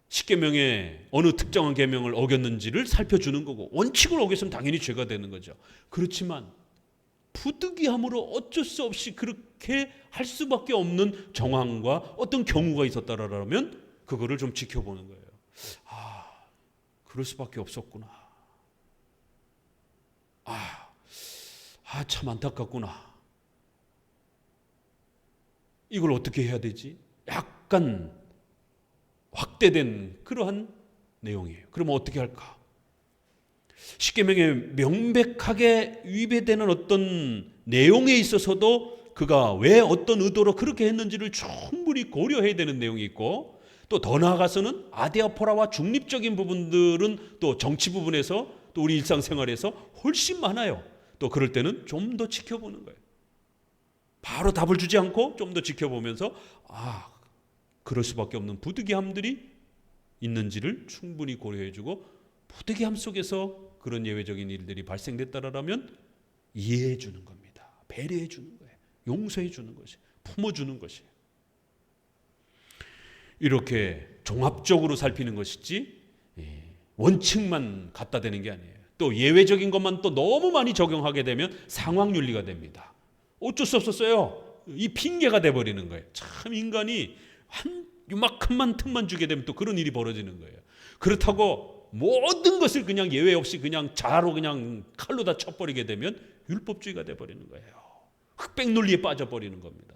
Speaker 1: 십계명의 어느 특정한 계명을 어겼는지를 살펴주는 거고, 원칙을 어겼으면 당연히 죄가 되는 거죠. 그렇지만 부득이함으로 어쩔 수 없이 그렇게 할 수밖에 없는 정황과 어떤 경우가 있었다라면 그거를 좀 지켜보는 거예요. 그럴 수밖에 없었구나. 참 안타깝구나. 이걸 어떻게 해야 되지? 약간 확대된 그러한 내용이에요. 그러면 어떻게 할까? 십계명에 명백하게 위배되는 어떤 내용에 있어서도 그가 왜 어떤 의도로 그렇게 했는지를 충분히 고려해야 되는 내용이 있고, 또 더 나아가서는 아데아포라와 중립적인 부분들은 또 정치 부분에서 또 우리 일상생활에서 훨씬 많아요. 또 그럴 때는 좀 더 지켜보는 거예요. 바로 답을 주지 않고 좀 더 지켜보면서 그럴 수밖에 없는 부득이함들이 있는지를 충분히 고려해주고, 부득이함 속에서 그런 예외적인 일들이 발생됐다라면 이해해 주는 겁니다. 배려해 주는 거예요. 용서해 주는 것이, 품어주는 것이. 이렇게 종합적으로 살피는 것이지 원칙만 갖다 대는 게 아니에요. 또 예외적인 것만 또 너무 많이 적용하게 되면 상황윤리가 됩니다. 어쩔 수 없었어요. 이 핑계가 돼버리는 거예요. 참 인간이 한 요만큼만 틈만 주게 되면 또 그런 일이 벌어지는 거예요. 그렇다고 모든 것을 그냥 예외 없이 그냥 자로 그냥 칼로 다 쳐버리게 되면 율법주의가 돼버리는 거예요. 흑백 논리에 빠져버리는 겁니다.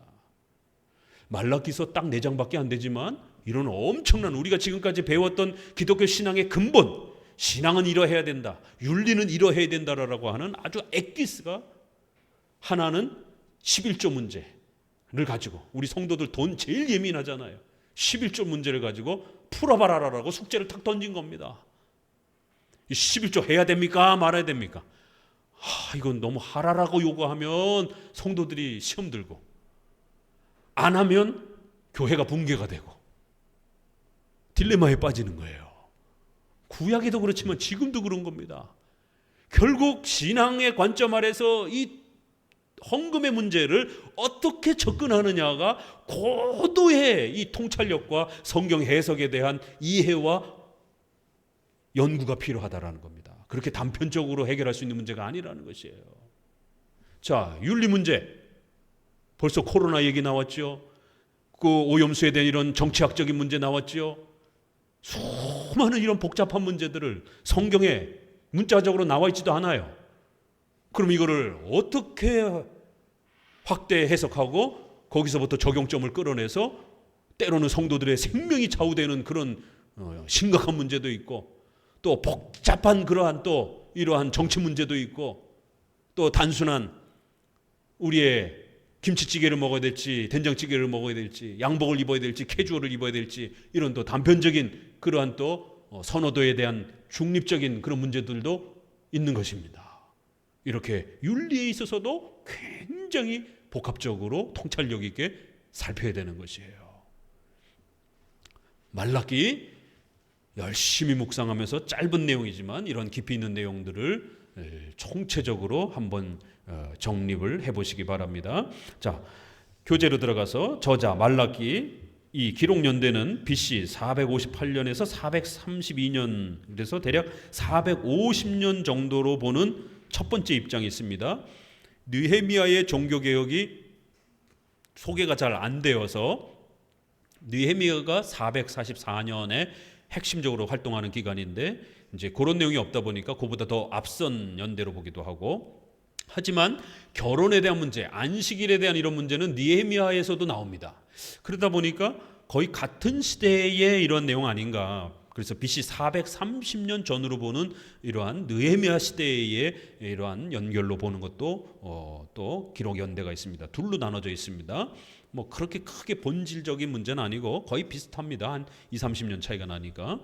Speaker 1: 말라기서 딱 4장밖에 안 되지만 이런 엄청난 우리가 지금까지 배웠던 기독교 신앙의 근본, 신앙은 이러해야 된다, 윤리는 이러해야 된다라고 하는 아주 엑기스가 하나는 11조 문제를 가지고, 우리 성도들 돈 제일 예민하잖아요. 11조 문제를 가지고 풀어봐라라고 숙제를 탁 던진 겁니다. 11조 해야 됩니까? 말아야 됩니까? 이건 너무 하라라고 요구하면 성도들이 시험 들고, 안 하면 교회가 붕괴가 되고 딜레마에 빠지는 거예요. 구약에도 그렇지만 지금도 그런 겁니다. 결국 신앙의 관점 아래서 이 헌금의 문제를 어떻게 접근하느냐가 고도의 이 통찰력과 성경 해석에 대한 이해와 연구가 필요하다라는 겁니다. 그렇게 단편적으로 해결할 수 있는 문제가 아니라는 것이에요. 자, 윤리 문제. 벌써 코로나 얘기 나왔죠. 그 오염수에 대한 이런 정치학적인 문제 나왔죠. 수많은 이런 복잡한 문제들을 성경에 문자적으로 나와 있지도 않아요. 그럼 이거를 어떻게 확대 해석하고 거기서부터 적용점을 끌어내서 때로는 성도들의 생명이 좌우되는 그런 심각한 문제도 있고, 또 복잡한 그러한 또 이러한 정치 문제도 있고, 또 단순한 우리의 김치찌개를 먹어야 될지 된장찌개를 먹어야 될지 양복을 입어야 될지 캐주얼을 입어야 될지 이런 또 단편적인 그러한 또 선호도에 대한 중립적인 그런 문제들도 있는 것입니다. 이렇게 윤리에 있어서도 굉장히 복합적으로 통찰력 있게 살펴야 되는 것이에요. 말라기 열심히 묵상하면서 짧은 내용이지만 이런 깊이 있는 내용들을 총체적으로 한번 정립을 해보시기 바랍니다. 자, 교재로 들어가서 저자 말라기, 이 기록 연대는 BC 458년에서 432년, 그래서 대략 450년 정도로 보는 첫 번째 입장이 있습니다. 느헤미야의 종교개혁이 소개가 잘 안 되어서 느헤미야가 444년에 핵심적으로 활동하는 기간인데 이제 그런 내용이 없다 보니까 그보다 더 앞선 연대로 보기도 하고, 하지만 결혼에 대한 문제, 안식일에 대한 이런 문제는 느헤미야에서도 나옵니다. 그러다 보니까 거의 같은 시대의 이런 내용 아닌가. 그래서 BC 430년 전으로 보는 이러한 느헤미야 시대의 이러한 연결로 보는 것도 또 기록 연대가 있습니다. 둘로 나눠져 있습니다. 뭐 그렇게 크게 본질적인 문제는 아니고 거의 비슷합니다. 한 20-30년 차이가 나니까.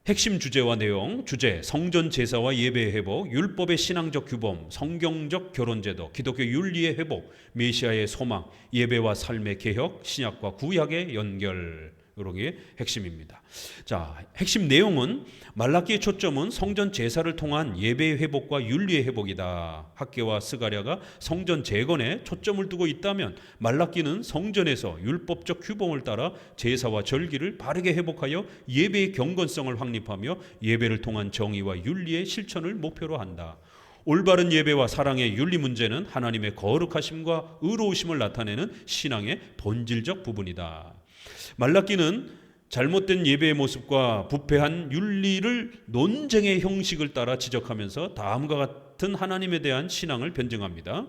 Speaker 1: 핵심 주제와 내용, 주제, 성전 제사와 예배의 회복, 율법의 신앙적 규범, 성경적 결혼제도, 기독교 윤리의 회복, 메시아의 소망, 예배와 삶의 개혁, 신약과 구약의 연결, 이런 게 핵심입니다. 자, 핵심 내용은 말라기의 초점은 성전 제사를 통한 예배의 회복과 윤리의 회복이다. 학개와 스가랴가 성전 재건에 초점을 두고 있다면 말라기는 성전에서 율법적 규범을 따라 제사와 절기를 바르게 회복하여 예배의 경건성을 확립하며 예배를 통한 정의와 윤리의 실천을 목표로 한다. 올바른 예배와 사랑의 윤리 문제는 하나님의 거룩하심과 의로우심을 나타내는 신앙의 본질적 부분이다. 말라기는 잘못된 예배의 모습과 부패한 윤리를 논쟁의 형식을 따라 지적하면서 다음과 같은 하나님에 대한 신앙을 변증합니다.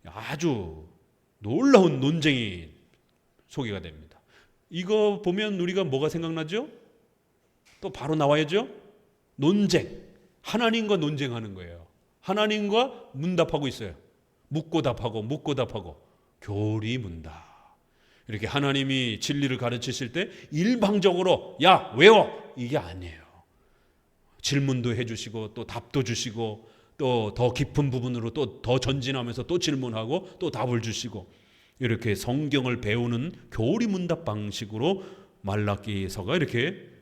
Speaker 1: 아주 놀라운 논쟁이 소개가 됩니다. 이거 보면 우리가 뭐가 생각나죠? 또 바로 나와야죠. 논쟁. 하나님과 논쟁하는 거예요. 하나님과 문답하고 있어요. 묻고 답하고 묻고 답하고 교리문답. 이렇게 하나님이 진리를 가르치실 때 일방적으로 야 외워 이게 아니에요. 질문도 해주시고 또 답도 주시고 또 더 깊은 부분으로 또 더 전진하면서 또 질문하고 또 답을 주시고, 이렇게 성경을 배우는 교리문답 방식으로 말라기서가 이렇게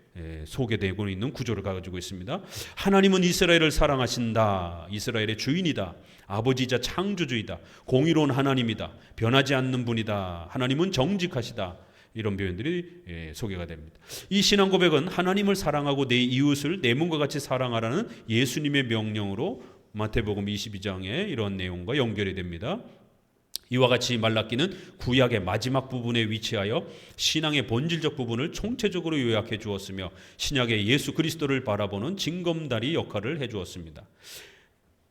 Speaker 1: 소개되고 있는 구조를 가지고 있습니다. 하나님은 이스라엘을 사랑하신다. 이스라엘의 주인이다. 아버지이자 창조주이다. 공의로운 하나님이다. 변하지 않는 분이다. 하나님은 정직하시다. 이런 표현들이 소개가 됩니다. 이 신앙 고백은 하나님을 사랑하고 내 이웃을 내 몸과 같이 사랑하라는 예수님의 명령으로 마태복음 22장의 이런 내용과 연결이 됩니다. 이와 같이 말라기는 구약의 마지막 부분에 위치하여 신앙의 본질적 부분을 총체적으로 요약해 주었으며 신약의 예수 그리스도를 바라보는 징검다리 역할을 해 주었습니다.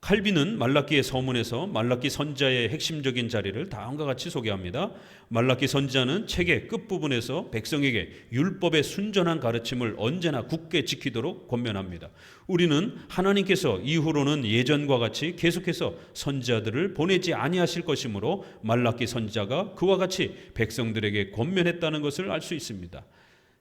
Speaker 1: 칼빈은 말라기의 서문에서 말라기 선지자의 핵심적인 자리를 다음과 같이 소개합니다. 말라기 선지자는 책의 끝부분에서 백성에게 율법의 순전한 가르침을 언제나 굳게 지키도록 권면합니다. 우리는 하나님께서 이후로는 예전과 같이 계속해서 선지자들을 보내지 아니하실 것이므로 말라기 선지자가 그와 같이 백성들에게 권면했다는 것을 알 수 있습니다.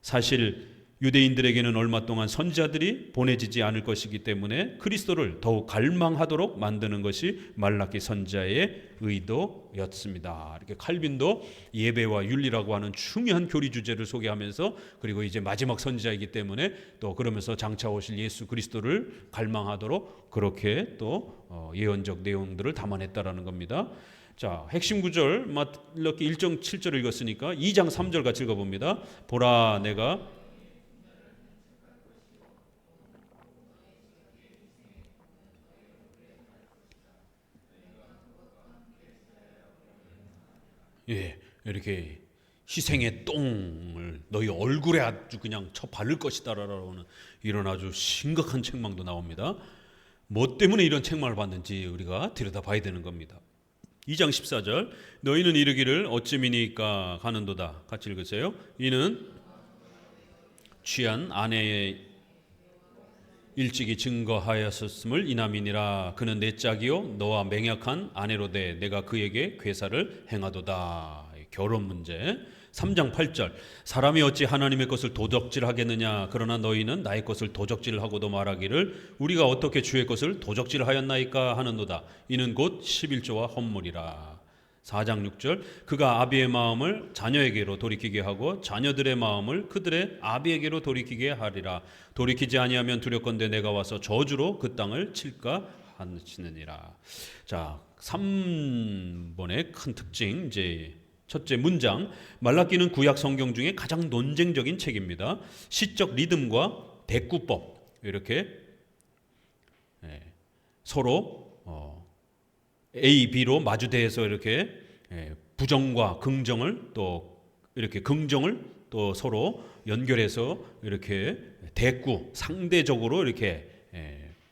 Speaker 1: 사실 유대인들에게는 얼마 동안 선지자들이 보내지지 않을 것이기 때문에 그리스도를 더욱 갈망하도록 만드는 것이 말라기 선지자의 의도였습니다. 이렇게 칼빈도 예배와 윤리라고 하는 중요한 교리 주제를 소개하면서, 그리고 이제 마지막 선지자이기 때문에 또 그러면서 장차 오실 예수 그리스도를 갈망하도록 그렇게 또 예언적 내용들을 담아냈다라는 겁니다. 자, 핵심 구절 말라기 1장 7절 읽었으니까 2장 3절 같이 읽어봅니다. 보라 내가 이렇게 희생의 똥을 너희 얼굴에 아주 그냥 쳐 바를 것이다라는 이런 아주 심각한 책망도 나옵니다. 뭐 때문에 이런 책망을 받는지 우리가 들여다봐야 되는 겁니다. 2장 14절 너희는 이르기를 어찌미니까 하는도다. 같이 읽으세요. 이는 취한 아내의 일찍이 증거하였음을 인함이니라. 그는 내 짝이요 너와 맹약한 아내로되 내가 그에게 괴사를 행하도다. 결혼 문제. 3장 8절 사람이 어찌 하나님의 것을 도적질하겠느냐. 그러나 너희는 나의 것을 도적질하고도 말하기를 우리가 어떻게 주의 것을 도적질하였나이까 하는도다. 이는 곧 11조와 헌물이라. 4장 6절 그가 아비의 마음을 자녀에게로 돌이키게 하고 자녀들의 마음을 그들의 아비에게로 돌이키게 하리라. 돌이키지 아니하면 두렵건대 내가 와서 저주로 그 땅을 칠까 하시느니라. 자, 3번의 큰 특징, 이제 첫째 문장, 말라기는 구약 성경 중에 가장 논쟁적인 책입니다. 시적 리듬과 대꾸법, 이렇게 서로 A, B로 마주대해서 이렇게 부정과 긍정을 또 이렇게 긍정을 또 서로 연결해서 이렇게 대꾸, 상대적으로 이렇게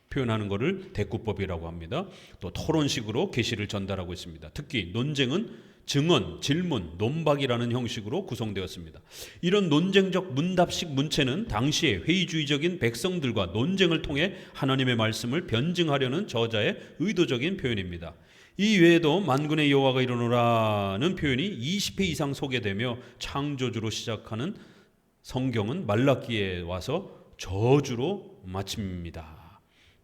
Speaker 1: 표현하는 것을 대꾸법이라고 합니다. 또 토론식으로 계시를 전달하고 있습니다. 특히 논쟁은 증언, 질문, 논박이라는 형식으로 구성되었습니다. 이런 논쟁적 문답식 문체는 당시에 회의주의적인 백성들과 논쟁을 통해 하나님의 말씀을 변증하려는 저자의 의도적인 표현입니다. 이 외에도 만군의 여호와가 이르노라는 표현이 20회 이상 소개되며 창조주로 시작하는 성경은 말라기에 와서 저주로 마칩니다.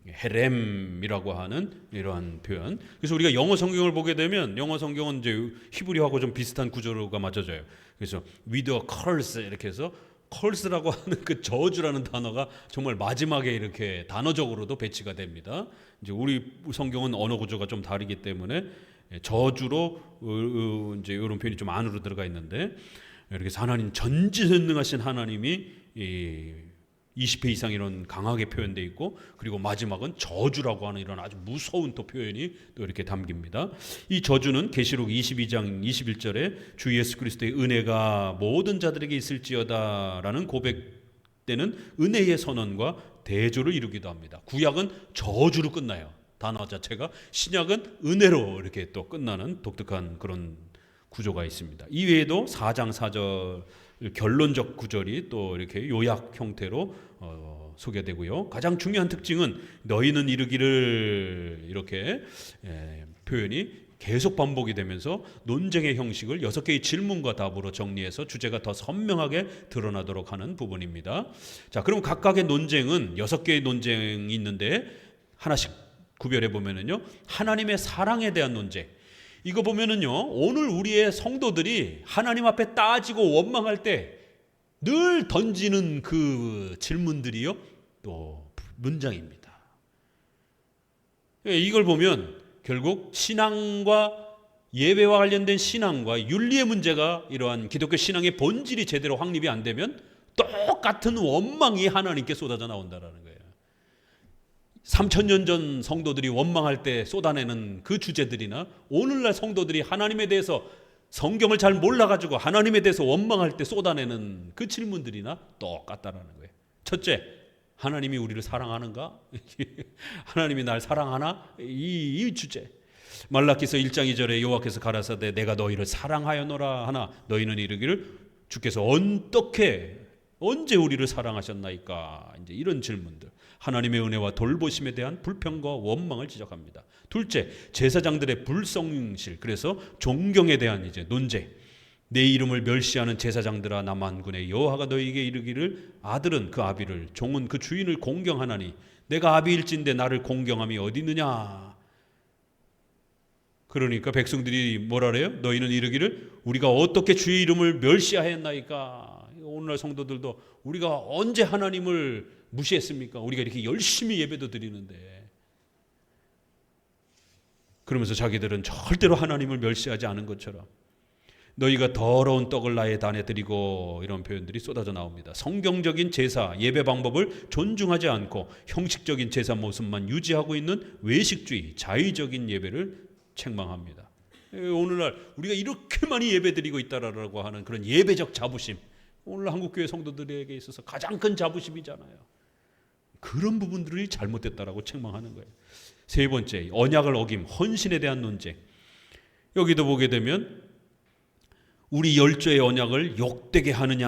Speaker 1: 헤렘이라고 하는 이러한 표현. 그래서 우리가 영어 성경을 보게 되면 영어 성경은 이제 히브리어하고 좀 비슷한 구조가 맞춰져요. 그래서 with a curse 이렇게 해서 curse라고 하는 그 저주라는 단어가 정말 마지막에 이렇게 단어적으로도 배치가 됩니다. 이제 우리 성경은 언어 구조가 좀 다르기 때문에 저주로 이제 이런 표현이 좀 안으로 들어가 있는데, 이렇게 해서 하나님 전지전능하신 하나님이 20회 이상 이런 강하게 표현되어 있고, 그리고 마지막은 저주라고 하는 이런 아주 무서운 또 표현이 또 이렇게 담깁니다. 이 저주는 계시록 22장 21절에 주 예수 그리스도의 은혜가 모든 자들에게 있을지어다라는 고백되는 은혜의 선언과 대조를 이루기도 합니다. 구약은 저주로 끝나요. 단어 자체가. 신약은 은혜로 이렇게 또 끝나는 독특한 그런 구조가 있습니다. 이외에도 4장 4절 결론적 구절이 또 이렇게 요약 형태로 소개되고요. 가장 중요한 특징은 너희는 이르기를 이렇게 표현이 계속 반복이 되면서 논쟁의 형식을 6개의 질문과 답으로 정리해서 주제가 더 선명하게 드러나도록 하는 부분입니다. 자, 그럼 각각의 논쟁은 6개의 논쟁이 있는데 하나씩 구별해 보면은요, 하나님의 사랑에 대한 논쟁. 이거 보면은요, 오늘 우리의 성도들이 하나님 앞에 따지고 원망할 때 늘 던지는 그 질문들이요, 또 문장입니다. 이걸 보면 결국 신앙과 예배와 관련된 신앙과 윤리의 문제가 이러한 기독교 신앙의 본질이 제대로 확립이 안 되면 똑같은 원망이 하나님께 쏟아져 나온다는 거예요. 3000년 전 성도들이 원망할 때 쏟아내는 그 주제들이나 오늘날 성도들이 하나님에 대해서 성경을 잘 몰라가지고 하나님에 대해서 원망할 때 쏟아내는 그 질문들이나 똑같다라는 거예요. 첫째, 하나님이 우리를 사랑하는가? 하나님이 날 사랑하나? 이 주제. 말라기서 1장 2절에 여호와께서 가라사대 내가 너희를 사랑하였노라 하나 너희는 이르기를 주께서 어떻게 언제 우리를 사랑하셨나이까? 이제 이런 질문들. 하나님의 은혜와 돌보심에 대한 불평과 원망을 지적합니다. 둘째, 제사장들의 불성실, 그래서 존경에 대한 이제 논쟁. 내 이름을 멸시하는 제사장들아 나 만군의 여호와가 너희에게 이르기를 아들은 그 아비를 종은 그 주인을 공경하나니 내가 아비일진데 나를 공경함이 어디 있느냐. 그러니까 백성들이 뭐라 그래요? 너희는 이르기를 우리가 어떻게 주의 이름을 멸시하였나이까. 오늘날 성도들도 우리가 언제 하나님을 무시했습니까? 우리가 이렇게 열심히 예배도 드리는데. 그러면서 자기들은 절대로 하나님을 멸시하지 않은 것처럼 너희가 더러운 떡을 나의 단에 드리고 이런 표현들이 쏟아져 나옵니다. 성경적인 제사, 예배 방법을 존중하지 않고 형식적인 제사 모습만 유지하고 있는 외식주의, 자의적인 예배를 책망합니다. 오늘날 우리가 이렇게 많이 예배 드리고 있다라고 하는 그런 예배적 자부심, 오늘 한국교회 성도들에게 있어서 가장 큰 자부심이잖아요. 그런 부분들이 잘못됐다라고 책망하는 거예요. 세 번째, 언약을 어김, 헌신에 대한 논쟁. 여기도 보게 되면 우리 열조의 언약을 욕되게 하느냐,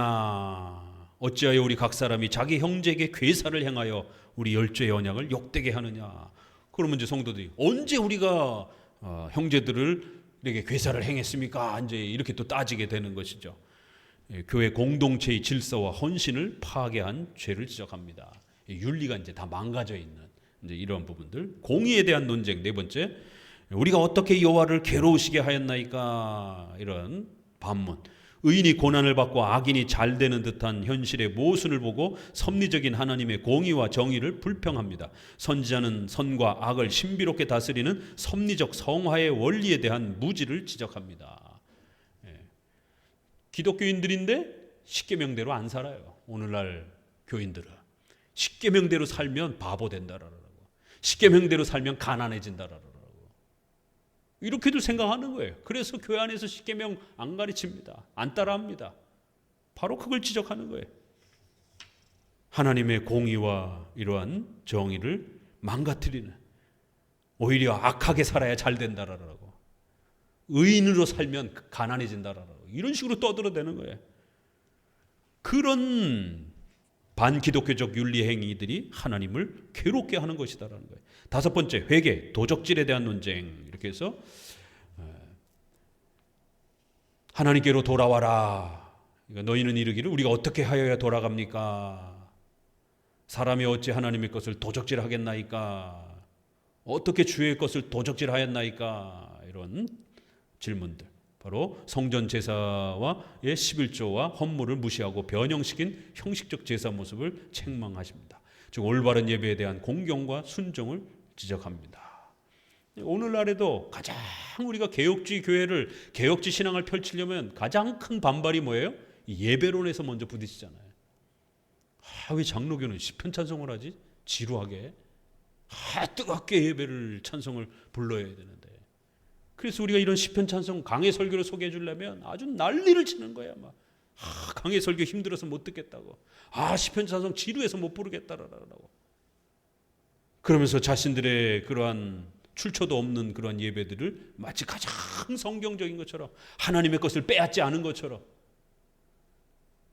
Speaker 1: 어찌하여 우리 각 사람이 자기 형제에게 괴사를 행하여 우리 열조의 언약을 욕되게 하느냐. 그러면 이제 성도들이 언제 우리가 형제들을 이렇게 괴사를 행했습니까? 이제 이렇게 또 따지게 되는 것이죠. 교회 공동체의 질서와 헌신을 파괴한 죄를 지적합니다. 윤리가 이제 다 망가져 있는 이제 이런 부분들. 공의에 대한 논쟁. 네 번째, 우리가 어떻게 여호와를 괴로우시게 하였나이까. 이런 반문. 의인이 고난을 받고 악인이 잘 되는 듯한 현실의 모순을 보고 섭리적인 하나님의 공의와 정의를 불평합니다. 선지자는 선과 악을 신비롭게 다스리는 섭리적 성화의 원리에 대한 무지를 지적합니다. 기독교인들인데 십계명대로 안 살아요. 오늘날 교인들은 십계명대로 살면 바보 된다라고, 십계명대로 살면 가난해진다라고. 이렇게도 생각하는 거예요. 그래서 교회 안에서 십계명 안 가르칩니다. 안 따라합니다. 바로 그걸 지적하는 거예요. 하나님의 공의와 이러한 정의를 망가뜨리는, 오히려 악하게 살아야 잘 된다라고, 의인으로 살면 가난해진다라고, 이런 식으로 떠들어대는 거예요. 그런 반기독교적 윤리 행위들이 하나님을 괴롭게 하는 것이다라는 거예요. 다섯 번째, 회개, 도적질에 대한 논쟁. 이렇게 해서 하나님께로 돌아와라. 그러니까 너희는 이르기를 우리가 어떻게 하여야 돌아갑니까? 사람이 어찌 하나님의 것을 도적질하겠나이까? 어떻게 주의 것을 도적질하였나이까? 이런 질문들. 바로 성전 제사와의 11조와 헌물을 무시하고 변형시킨 형식적 제사 모습을 책망하십니다. 즉 올바른 예배에 대한 공경과 순종을 지적합니다. 오늘날에도 가장 우리가 개혁주의 교회를, 개혁주의 신앙을 펼치려면 가장 큰 반발이 뭐예요? 예배론에서 먼저 부딪히잖아요. 왜 장로교는 시편 찬송을 하지? 지루하게. 뜨겁게 예배를 찬송을 불러야 되는데. 그래서 우리가 이런 시편 찬송 강해 설교를 소개해 주려면 아주 난리를 치는 거야. 막 강해 설교 힘들어서 못 듣겠다고. 시편 찬송 지루해서 못 부르겠다라고. 그러면서 자신들의 그러한 출처도 없는 그러한 예배들을 마치 가장 성경적인 것처럼, 하나님의 것을 빼앗지 않은 것처럼,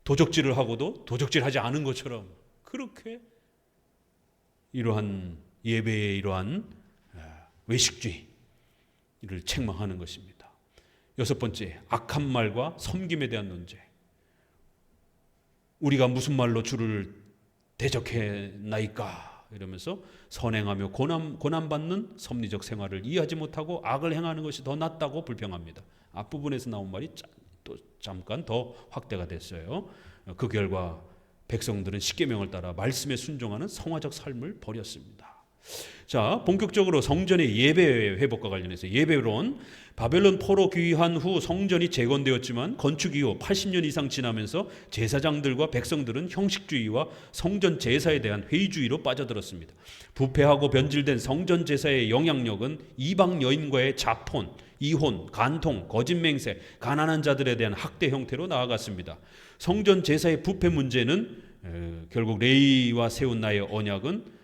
Speaker 1: 도적질을 하고도 도적질하지 않은 것처럼, 그렇게 이러한 예배의 이러한 외식주의를 책망하는 것입니다. 여섯 번째, 악한 말과 섬김에 대한 논쟁. 우리가 무슨 말로 주를 대적했나이까? 이러면서 선행하며 고난받는 섭리적 생활을 이해하지 못하고 악을 행하는 것이 더 낫다고 불평합니다. 앞부분에서 나온 말이 또 잠깐 더 확대가 됐어요. 그 결과 백성들은 십계명을 따라 말씀에 순종하는 성화적 삶을 버렸습니다. 자, 본격적으로 성전의 예배 회복과 관련해서 예배론. 바벨론 포로 귀환 후 성전이 재건되었지만 건축 이후 80년 이상 지나면서 제사장들과 백성들은 형식주의와 성전 제사에 대한 회의주의로 빠져들었습니다. 부패하고 변질된 성전 제사의 영향력은 이방 여인과의 자폰, 이혼, 간통, 거짓맹세, 가난한 자들에 대한 학대 형태로 나아갔습니다. 성전 제사의 부패 문제는 결국 레위와 세운 나의 언약은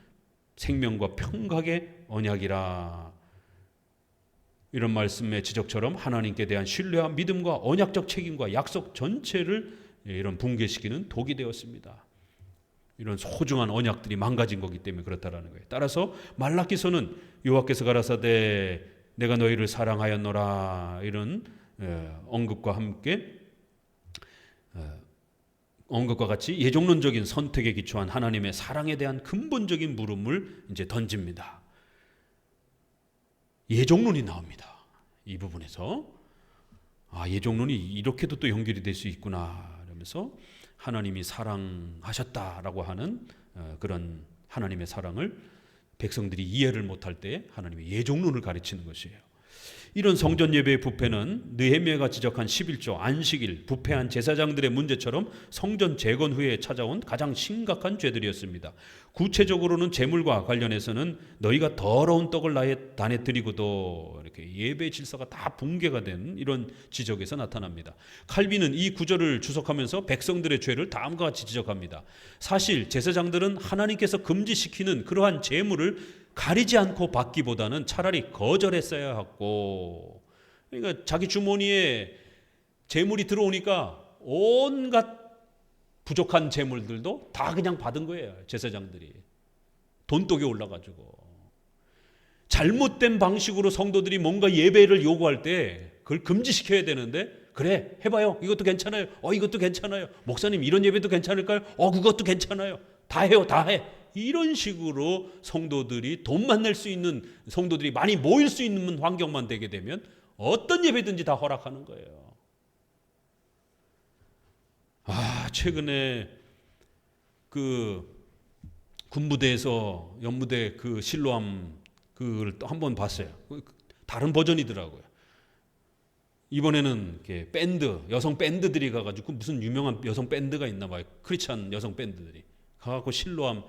Speaker 1: 생명과 평강의 언약이라, 이런 말씀의 지적처럼 하나님께 대한 신뢰와 믿음과 언약적 책임과 약속 전체를 이런 붕괴시키는 독이 되었습니다. 이런 소중한 언약들이 망가진 거기 때문에 그렇다라는 거예요. 따라서 말라기서는 여호와께서 가라사대 내가 너희를 사랑하였노라, 이런 언급과 함께 언급과 같이 예종론적인 선택에 기초한 하나님의 사랑에 대한 근본적인 물음을 이제 던집니다. 예종론이 나옵니다. 이 부분에서 예종론이 이렇게도 또 연결이 될 수 있구나, 이러면서 하나님이 사랑하셨다라고 하는 그런 하나님의 사랑을 백성들이 이해를 못할 때 하나님의 예종론을 가르치는 것이에요. 이런 성전 예배의 부패는 느헤미야가 지적한 11조 안식일, 부패한 제사장들의 문제처럼 성전 재건 후에 찾아온 가장 심각한 죄들이었습니다. 구체적으로는 제물과 관련해서는 너희가 더러운 떡을 나의 단에 드리고도, 이렇게 예배 질서가 다 붕괴가 된 이런 지적에서 나타납니다. 칼빈은 이 구절을 주석하면서 백성들의 죄를 다음과 같이 지적합니다. 사실 제사장들은 하나님께서 금지시키는 그러한 제물을 가리지 않고 받기보다는 차라리 거절했어야 했고, 그러니까 자기 주머니에 재물이 들어오니까 온갖 부족한 재물들도 다 그냥 받은 거예요. 제사장들이 돈독에 올라가지고. 잘못된 방식으로 성도들이 뭔가 예배를 요구할 때 그걸 금지시켜야 되는데, 그래 해봐요, 이것도 괜찮아요, 이것도 괜찮아요, 목사님 이런 예배도 괜찮을까요, 그것도 괜찮아요, 다 해요, 다 해, 이런 식으로 성도들이 돈만 낼 수 있는, 성도들이 많이 모일 수 있는 환경만 되게 되면 어떤 예배든지 다 허락하는 거예요. 최근에 그 군부대에서 연무대 그 실로암 그걸 또 한 번 봤어요. 다른 버전이더라고요. 이번에는 이렇게 밴드, 여성 밴드들이 가가지고, 무슨 유명한 여성 밴드가 있나 봐요. 크리스찬 여성 밴드들이 가갖고 실로암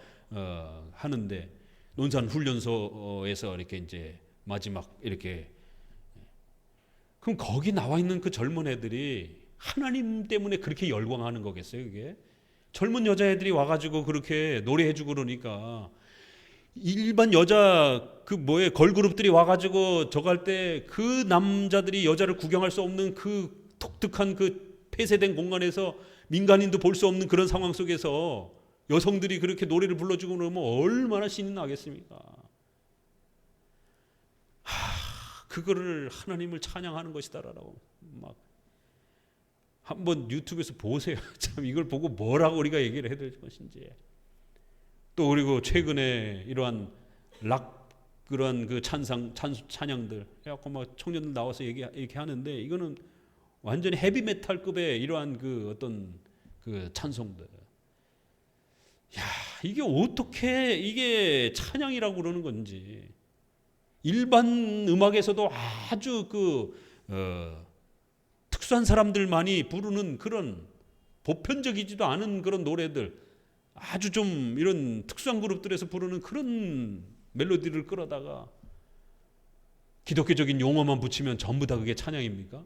Speaker 1: 하는데, 논산 훈련소에서 이렇게 이제 마지막 이렇게 그럼 거기 나와 있는 그 젊은 애들이 하나님 때문에 그렇게 열광하는 거겠어요, 그게? 젊은 여자애들이 와가지고 그렇게 노래해주고 그러니까 일반 여자 걸그룹들이 와가지고 저거 할 때 그 남자들이 여자를 구경할 수 없는 그 독특한 그 폐쇄된 공간에서 민간인도 볼 수 없는 그런 상황 속에서 여성들이 그렇게 노래를 불러주고 그러면 얼마나 신이 나겠습니까? 그거를 하나님을 찬양하는 것이다라고 막 한번 유튜브에서 보세요. 참 이걸 보고 뭐라고 우리가 얘기를 해야 될 것인지. 또 그리고 최근에 이러한 그러한 그 찬양들 해갖고 막 청년들 나와서 이렇게 하는데 이거는 완전히 헤비메탈급의 이러한 그 어떤 그 찬송들. 야, 이게 어떻게 이게 찬양이라고 그러는 건지. 일반 음악에서도 아주 특수한 사람들만이 부르는 그런 보편적이지도 않은 그런 노래들, 아주 좀 이런 특수한 그룹들에서 부르는 그런 멜로디를 끌어다가 기독교적인 용어만 붙이면 전부 다 그게 찬양입니까?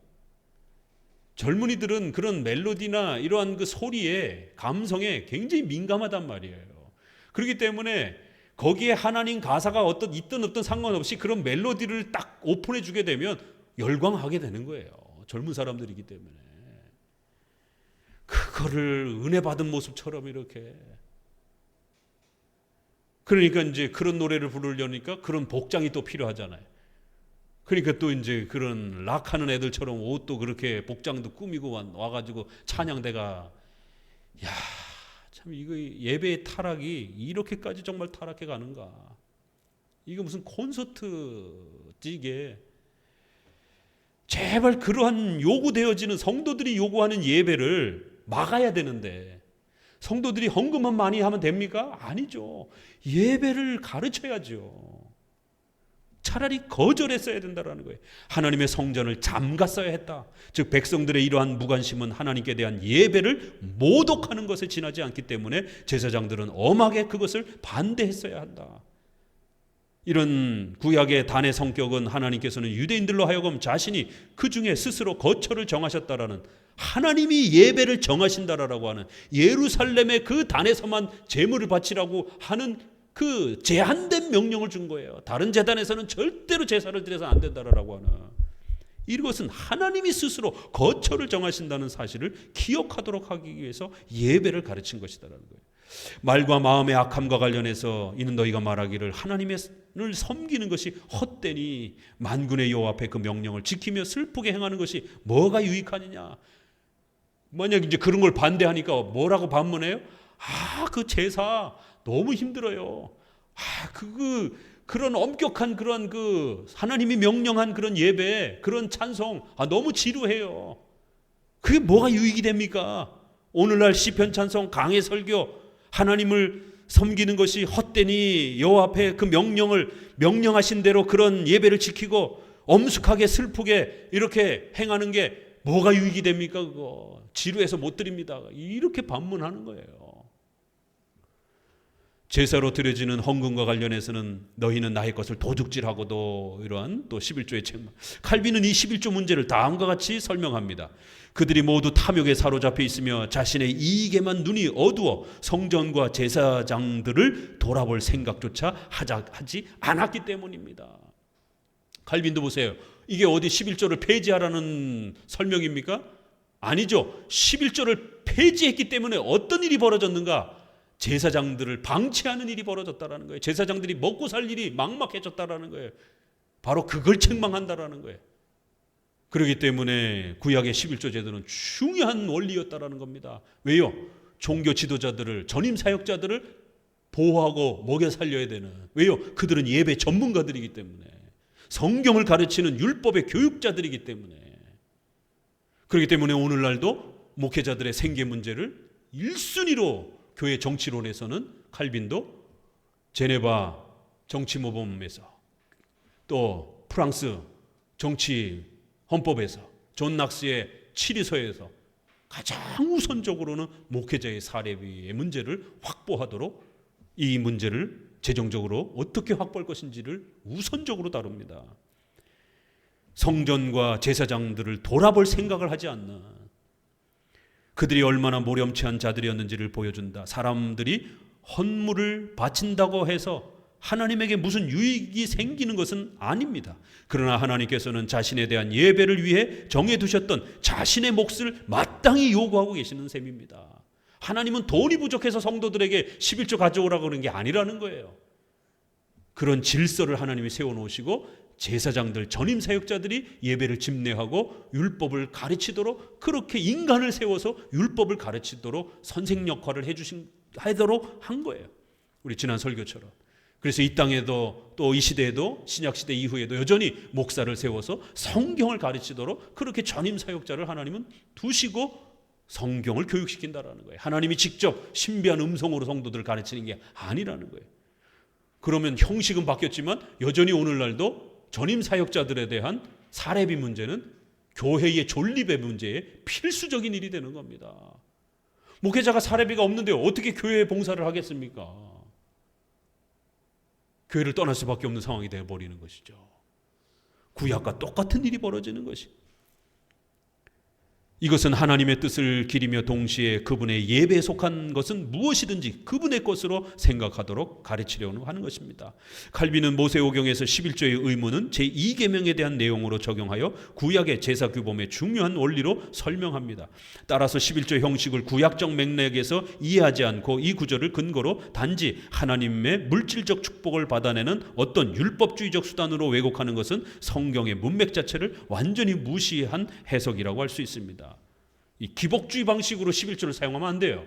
Speaker 1: 젊은이들은 그런 멜로디나 이러한 그 소리에 감성에 굉장히 민감하단 말이에요. 그렇기 때문에 거기에 하나님 가사가 있든 없든 상관없이 그런 멜로디를 딱 오픈해 주게 되면 열광하게 되는 거예요. 젊은 사람들이기 때문에. 그거를 은혜 받은 모습처럼 이렇게. 그러니까 이제 그런 노래를 부르려니까 그런 복장이 또 필요하잖아요. 그러니까 또 이제 그런 락하는 애들처럼 옷도 그렇게 복장도 꾸미고 와가지고 찬양대가, 야, 참 이거 예배의 타락이 이렇게까지 정말 타락해 가는가? 이거 무슨 콘서트지 이게? 제발 그러한 요구되어지는 성도들이 요구하는 예배를 막아야 되는데 성도들이 헌금만 많이 하면 됩니까? 아니죠. 예배를 가르쳐야죠. 차라리 거절했어야 된다는 거예요. 하나님의 성전을 잠갔어야 했다. 즉 백성들의 이러한 무관심은 하나님께 대한 예배를 모독하는 것에 지나지 않기 때문에 제사장들은 엄하게 그것을 반대했어야 한다. 이런 구약의 단의 성격은 하나님께서는 유대인들로 하여금 자신이 그 중에 스스로 거처를 정하셨다라는, 하나님이 예배를 정하신다라고 하는, 예루살렘의 그 단에서만 제물을 바치라고 하는 그 제한된 명령을 준 거예요. 다른 제단에서는 절대로 제사를 드려서 안 된다라고 하는, 이것은 하나님이 스스로 거처를 정하신다는 사실을 기억하도록 하기 위해서 예배를 가르친 것이다라는 거예요. 말과 마음의 악함과 관련해서 이는 너희가 말하기를 하나님을 섬기는 것이 헛되니 만군의 여호와 앞에 그 명령을 지키며 슬프게 행하는 것이 뭐가 유익하느냐. 만약 이제 그런 걸 반대하니까 뭐라고 반문해요? 그 제사 너무 힘들어요. 그런 엄격한 그런 하나님이 명령한 그런 예배, 그런 찬송, 너무 지루해요. 그게 뭐가 유익이 됩니까? 오늘날 시편 찬송, 강해 설교, 하나님을 섬기는 것이 헛되니 여호와 앞에 그 명령하신 대로 그런 예배를 지키고 엄숙하게 슬프게 이렇게 행하는 게 뭐가 유익이 됩니까? 그거 지루해서 못 드립니다. 이렇게 반문하는 거예요. 제사로 드려지는 헌금과 관련해서는 너희는 나의 것을 도둑질하고도, 이러한 또 11조의 책망. 칼빈은 이 11조 문제를 다음과 같이 설명합니다. 그들이 모두 탐욕에 사로잡혀 있으며 자신의 이익에만 눈이 어두워 성전과 제사장들을 돌아볼 생각조차 하지 않았기 때문입니다. 칼빈도 보세요. 이게 어디 11조를 폐지하라는 설명입니까? 아니죠. 11조를 폐지했기 때문에 어떤 일이 벌어졌는가? 제사장들을 방치하는 일이 벌어졌다라는 거예요. 제사장들이 먹고 살 일이 막막해졌다라는 거예요. 바로 그걸 책망한다라는 거예요. 그렇기 때문에 구약의 11조 제도는 중요한 원리였다라는 겁니다. 왜요? 종교 지도자들을, 전임 사역자들을 보호하고 먹여 살려야 되는, 왜요? 그들은 예배 전문가들이기 때문에, 성경을 가르치는 율법의 교육자들이기 때문에. 그렇기 때문에 오늘날도 목회자들의 생계 문제를 1순위로 교회 정치론에서는 칼빈도 제네바 정치모범에서, 또 프랑스 정치 헌법에서, 존 낙스의 치리서에서 가장 우선적으로는 목회자의 사례비의 문제를 확보하도록, 이 문제를 재정적으로 어떻게 확보할 것인지를 우선적으로 다룹니다. 성전과 제사장들을 돌아볼 생각을 하지 않는, 그들이 얼마나 모렴치한 자들이었는지를 보여준다. 사람들이 헌물을 바친다고 해서 하나님에게 무슨 유익이 생기는 것은 아닙니다. 그러나 하나님께서는 자신에 대한 예배를 위해 정해두셨던 자신의 몫을 마땅히 요구하고 계시는 셈입니다. 하나님은 돈이 부족해서 성도들에게 11조 가져오라고 그러는 게 아니라는 거예요. 그런 질서를 하나님이 세워놓으시고 제사장들, 전임 사역자들이 예배를 집례하고 율법을 가르치도록, 그렇게 인간을 세워서 율법을 가르치도록 선생 역할을 하도록 한 거예요. 우리 지난 설교처럼. 그래서 이 땅에도 또 이 시대에도, 신약시대 이후에도 여전히 목사를 세워서 성경을 가르치도록 그렇게 전임 사역자를 하나님은 두시고 성경을 교육시킨다라는 거예요. 하나님이 직접 신비한 음성으로 성도들을 가르치는 게 아니라는 거예요. 그러면 형식은 바뀌었지만 여전히 오늘날도 전임 사역자들에 대한 사례비 문제는 교회의 존립의 문제에 필수적인 일이 되는 겁니다. 목회자가 사례비가 없는데 어떻게 교회에 봉사를 하겠습니까? 교회를 떠날 수밖에 없는 상황이 되어버리는 것이죠. 구약과 똑같은 일이 벌어지는 것이. 이것은 하나님의 뜻을 기리며 동시에 그분의 예배에 속한 것은 무엇이든지 그분의 것으로 생각하도록 가르치려고 하는 것입니다. 칼빈은 모세오경에서 11조의 의무는 제2계명에 대한 내용으로 적용하여 구약의 제사 규범의 중요한 원리로 설명합니다. 따라서 11조 형식을 구약적 맥락에서 이해하지 않고 이 구절을 근거로 단지 하나님의 물질적 축복을 받아내는 어떤 율법주의적 수단으로 왜곡하는 것은 성경의 문맥 자체를 완전히 무시한 해석이라고 할 수 있습니다. 이 기복주의 방식으로 11조를 사용하면 안 돼요.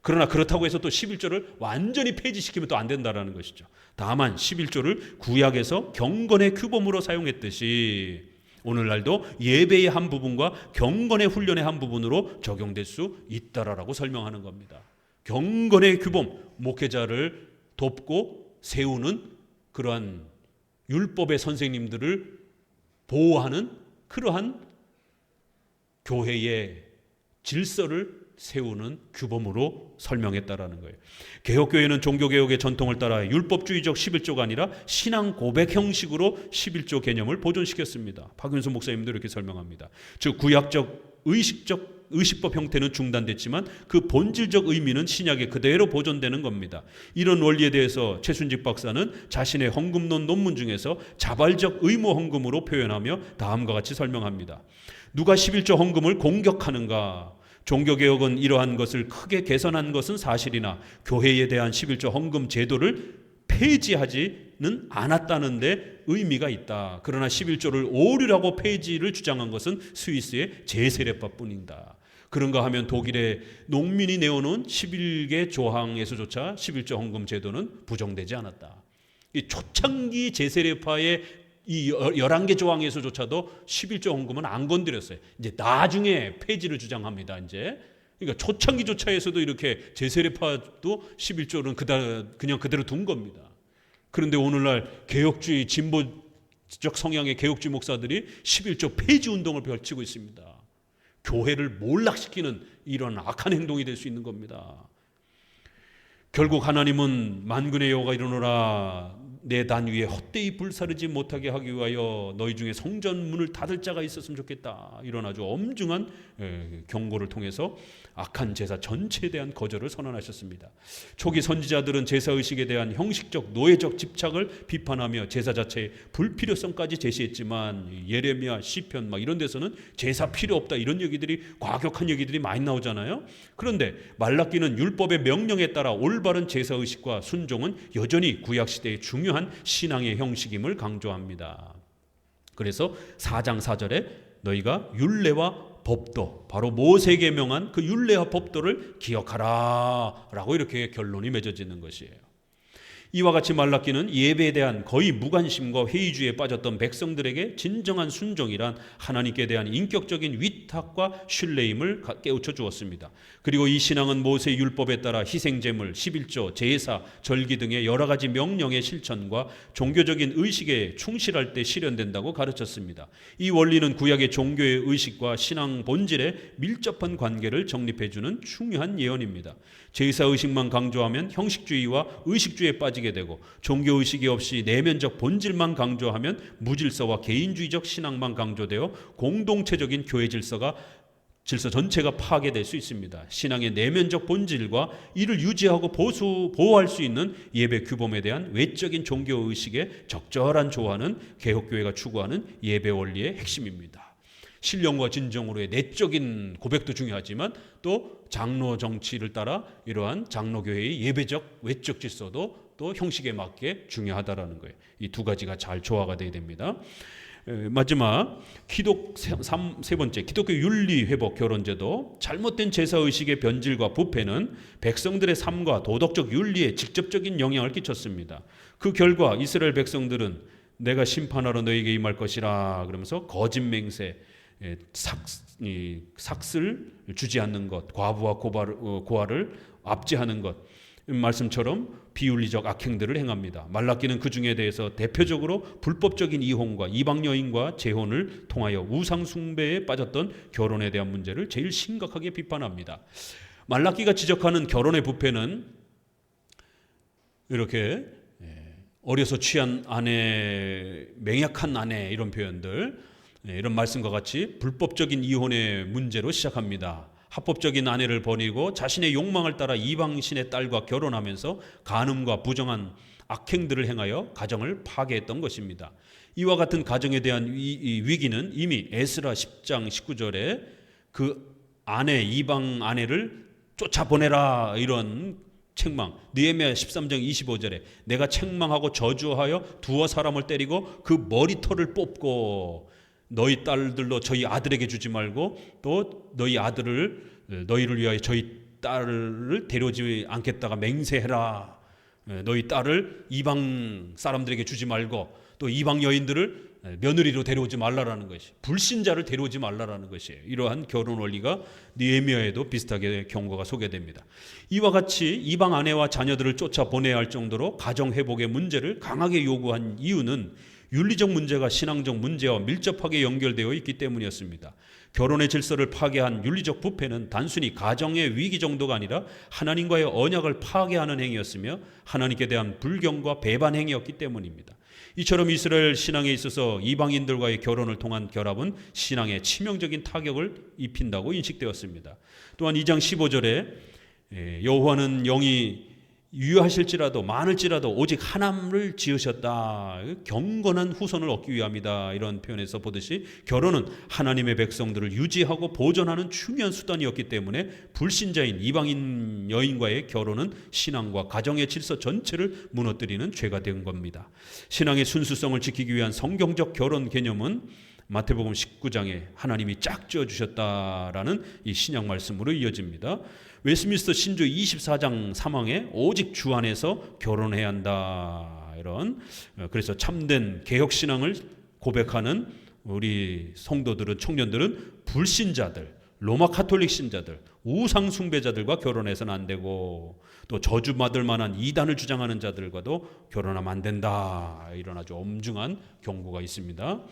Speaker 1: 그러나 그렇다고 해서 또 11조를 완전히 폐지시키면 또 안 된다는 것이죠. 다만 11조를 구약에서 경건의 규범으로 사용했듯이 오늘날도 예배의 한 부분과 경건의 훈련의 한 부분으로 적용될 수 있다라고 설명하는 겁니다. 경건의 규범, 목회자를 돕고 세우는 그러한 율법의 선생님들을 보호하는 그러한 교회의 질서를 세우는 규범으로 설명했다라는 거예요. 개혁교회는 종교개혁의 전통을 따라 율법주의적 11조가 아니라 신앙 고백 형식으로 11조 개념을 보존시켰습니다. 박윤수 목사님도 이렇게 설명합니다. 즉 구약적 의식법 형태는 중단됐지만 그 본질적 의미는 신약에 그대로 보존되는 겁니다. 이런 원리에 대해서 최순직 박사는 자신의 헌금론 논문 중에서 자발적 의무 헌금으로 표현하며 다음과 같이 설명합니다. 누가 11조 헌금을 공격하는가? 종교개혁은 이러한 것을 크게 개선한 것은 사실이나 교회에 대한 11조 헌금 제도를 폐지하지는 않았다는 데 의미가 있다. 그러나 11조를 오류라고 폐지를 주장한 것은 스위스의 제세례파뿐이다. 그런가 하면 독일의 농민이 내어놓은 11개 조항에서조차 11조 헌금 제도는 부정되지 않았다. 이 초창기 제세례파의 이 11개 조항에서조차도 11조 헌금은 안 건드렸어요. 이제 나중에 폐지를 주장합니다. 이제 그러니까 초창기조차에서도 이렇게 제세례파도 11조는 그냥 그대로 둔 겁니다. 그런데 오늘날 개혁주의 진보적 성향의 개혁주의 목사들이 11조 폐지 운동을 펼치고 있습니다. 교회를 몰락시키는 이런 악한 행동이 될 수 있는 겁니다. 결국 하나님은 만군의 여호와가 이르노라 내 단 위에 헛되이 불사르지 못하게 하기 위하여 너희 중에 성전 문을 닫을 자가 있었으면 좋겠다. 이런 아주 엄중한 경고를 통해서 악한 제사 전체에 대한 거절을 선언하셨습니다. 초기 선지자들은 제사의식에 대한 형식적 노예적 집착을 비판하며 제사 자체의 불필요성까지 제시했지만 예레미야 시편 막 이런 데서는 제사 필요 없다 이런 얘기들이 과격한 얘기들이 많이 나오잖아요. 그런데 말라기는 율법의 명령에 따라 올바른 제사의식과 순종은 여전히 구약시대의 중요한 신앙의 형식임을 강조합니다. 그래서 4장 4절에 너희가 율례와 법도, 바로 모세에게 명한 그 율례와 법도를 기억하라 라고 이렇게 결론이 맺어지는 것이에요. 이와 같이 말라기는 예배에 대한 거의 무관심과 회의주의에 빠졌던 백성들에게 진정한 순종이란 하나님께 대한 인격적인 위탁과 신뢰임을 깨우쳐 주었습니다. 그리고 이 신앙은 모세 율법에 따라 희생제물, 11조, 제사, 절기 등의 여러 가지 명령의 실천과 종교적인 의식에 충실할 때 실현된다고 가르쳤습니다. 이 원리는 구약의 종교의 의식과 신앙 본질의 밀접한 관계를 정립해주는 중요한 예언입니다. 제사의식만 강조하면 형식주의와 의식주의에 빠지게 빠지게 되고 종교의식이 없이 내면적 본질만 강조하면 무질서와 개인주의적 신앙만 강조되어 공동체적인 교회 질서 전체가 파괴될 수 있습니다. 신앙의 내면적 본질과 이를 유지하고 보호할 수 있는 예배 규범에 대한 외적인 종교의식에 적절한 조화는 개혁교회가 추구하는 예배 원리의 핵심입니다. 신령과 진정으로의 내적인 고백도 중요하지만 또 장로 정치를 따라 이러한 장로교회의 예배적 외적 질서도 또 형식에 맞게 중요하다라는 거예요. 이 두 가지가 잘 조화가 돼야 됩니다. 마지막 세 번째 기독교 윤리 회복 결혼제도. 잘못된 제사 의식의 변질과 부패는 백성들의 삶과 도덕적 윤리에 직접적인 영향을 끼쳤습니다. 그 결과 이스라엘 백성들은 내가 심판하러 너에게 임할 것이라 그러면서 거짓 맹세, 삭슬 주지 않는 것, 과부와 고아를 압제하는 것, 말씀처럼 비윤리적 악행들을 행합니다. 말라기는 그 중에 대해서 대표적으로 불법적인 이혼과 이방 여인과 재혼을 통하여 우상 숭배에 빠졌던 결혼에 대한 문제를 제일 심각하게 비판합니다. 말라기가 지적하는 결혼의 부패는 이렇게 어려서 취한 아내, 맹약한 아내 이런 표현들, 이런 말씀과 같이 불법적인 이혼의 문제로 시작합니다. 합법적인 아내를 버리고 자신의 욕망을 따라 이방신의 딸과 결혼하면서 간음과 부정한 악행들을 행하여 가정을 파괴했던 것입니다. 이와 같은 가정에 대한 이 위기는 이미 에스라 10장 19절에 그 이방 아내를 쫓아보내라 이런 책망, 느헤미야 13장 25절에 내가 책망하고 저주하여 두어 사람을 때리고 그 머리털을 뽑고 너희 딸들로 저희 아들에게 주지 말고 또 너희를 위하여 저희 딸을 데려오지 않겠다가 맹세해라. 너희 딸을 이방 사람들에게 주지 말고 또 이방 여인들을 며느리로 데려오지 말라라는 것이, 불신자를 데려오지 말라라는 것이에요. 이러한 결혼 원리가 느헤미야에도 비슷하게 경고가 소개됩니다. 이와 같이 이방 아내와 자녀들을 쫓아보내야 할 정도로 가정 회복의 문제를 강하게 요구한 이유는 윤리적 문제가 신앙적 문제와 밀접하게 연결되어 있기 때문이었습니다. 결혼의 질서를 파괴한 윤리적 부패는 단순히 가정의 위기 정도가 아니라 하나님과의 언약을 파괴하는 행위였으며 하나님께 대한 불경과 배반 행위였기 때문입니다. 이처럼 이스라엘 신앙에 있어서 이방인들과의 결혼을 통한 결합은 신앙에 치명적인 타격을 입힌다고 인식되었습니다. 또한 2장 15절에 여호와는 영이 유효하실지라도 많을지라도 오직 하나님을 지으셨다. 경건한 후손을 얻기 위함이다. 이런 표현에서 보듯이 결혼은 하나님의 백성들을 유지하고 보존하는 중요한 수단이었기 때문에 불신자인 이방인 여인과의 결혼은 신앙과 가정의 질서 전체를 무너뜨리는 죄가 된 겁니다. 신앙의 순수성을 지키기 위한 성경적 결혼 개념은 마태복음 19장에 하나님이 짝지어 주셨다라는 이 신약 말씀으로 이어집니다. 웨스트민스터 신조 24장 3항에 오직 주 안에서 결혼해야 한다. 그래서 참된 개혁 신앙을 고백하는 우리 성도들은, 청년들은 불신자들, 로마 카톨릭 신자들, 우상 숭배자들과 결혼해서는 안 되고 또 저주받을 만한 이단을 주장하는 자들과도 결혼하면 안 된다. 이런 아주 엄중한 경고가 있습니다.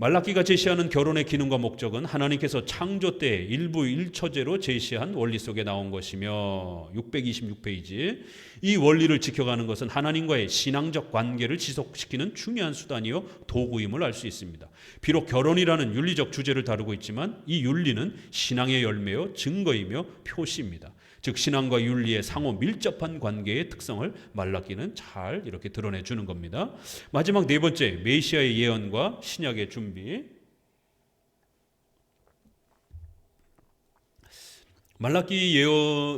Speaker 1: 말라기가 제시하는 결혼의 기능과 목적은 하나님께서 창조 때 일부 일처제로 제시한 원리 속에 나온 것이며 626페이지 이 원리를 지켜가는 것은 하나님과의 신앙적 관계를 지속시키는 중요한 수단이요 도구임을 알 수 있습니다. 비록 결혼이라는 윤리적 주제를 다루고 있지만 이 윤리는 신앙의 열매요 증거이며 표시입니다. 즉 신앙과 윤리의 상호 밀접한 관계의 특성을 말라기는 잘 이렇게 드러내 주는 겁니다. 마지막 네 번째, 메시아의 예언과 신약의 준비. 말라기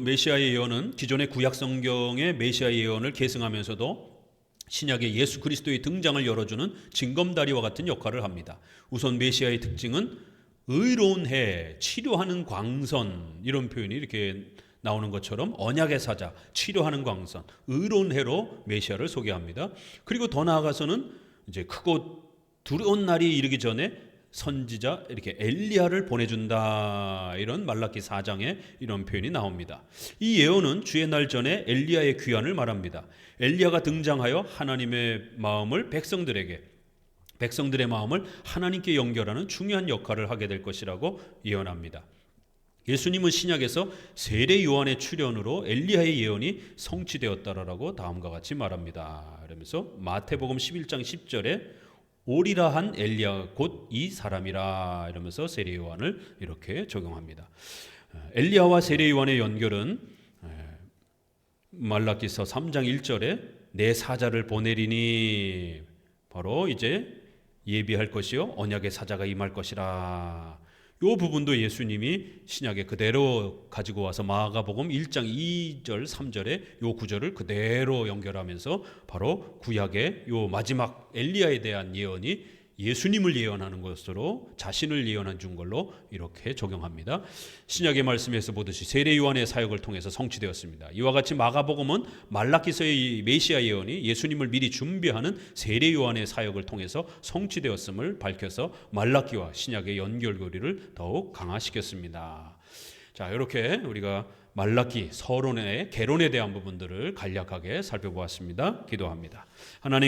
Speaker 1: 메시아의 예언은 기존의 구약 성경의 메시아의 예언을 계승하면서도 신약의 예수 그리스도의 등장을 열어주는 징검다리와 같은 역할을 합니다. 우선 메시아의 특징은 의로운 해, 치료하는 광선, 이런 표현이 이렇게 나오는 것처럼 언약의 사자, 치료하는 광선, 의로운 해로 메시아를 소개합니다. 그리고 더 나아가서는 이제 크고 두려운 날이 이르기 전에 선지자 이렇게 엘리야를 보내준다. 이런 말라기 4장에 이런 표현이 나옵니다. 이 예언은 주의 날 전에 엘리야의 귀환을 말합니다. 엘리야가 등장하여 하나님의 마음을 백성들의 마음을 하나님께 연결하는 중요한 역할을 하게 될 것이라고 예언합니다. 예수님은 신약에서 세례 요한의 출현으로 엘리야의 예언이 성취되었다라고 다음과 같이 말합니다. 그러면서 마태복음 11장 10절에 오리라 한 엘리야 곧 이 사람이라 이러면서 세례 요한을 이렇게 적용합니다. 엘리야와 세례 요한의 연결은 말라기서 3장 1절에 내 사자를 보내리니 바로 이제 예비할 것이요 언약의 사자가 임할 것이라. 이 부분도 예수님이 신약에 그대로 가지고 와서 마가복음 1장 2절 3절에 이 구절을 그대로 연결하면서 바로 구약의 이 마지막 엘리야에 대한 예언이 예수님을 예언하는 것으로 자신을 예언한 준 걸로 이렇게 적용합니다. 신약의 말씀에서 보듯이 세례 요한의 사역을 통해서 성취되었습니다. 이와 같이 마가복음은 말라기서의 메시아 예언이 예수님을 미리 준비하는 세례 요한의 사역을 통해서 성취되었음을 밝혀서 말라기와 신약의 연결고리를 더욱 강화시켰습니다. 자, 이렇게 우리가 말라기 서론의 개론에 대한 부분들을 간략하게 살펴보았습니다. 기도합니다. 하나님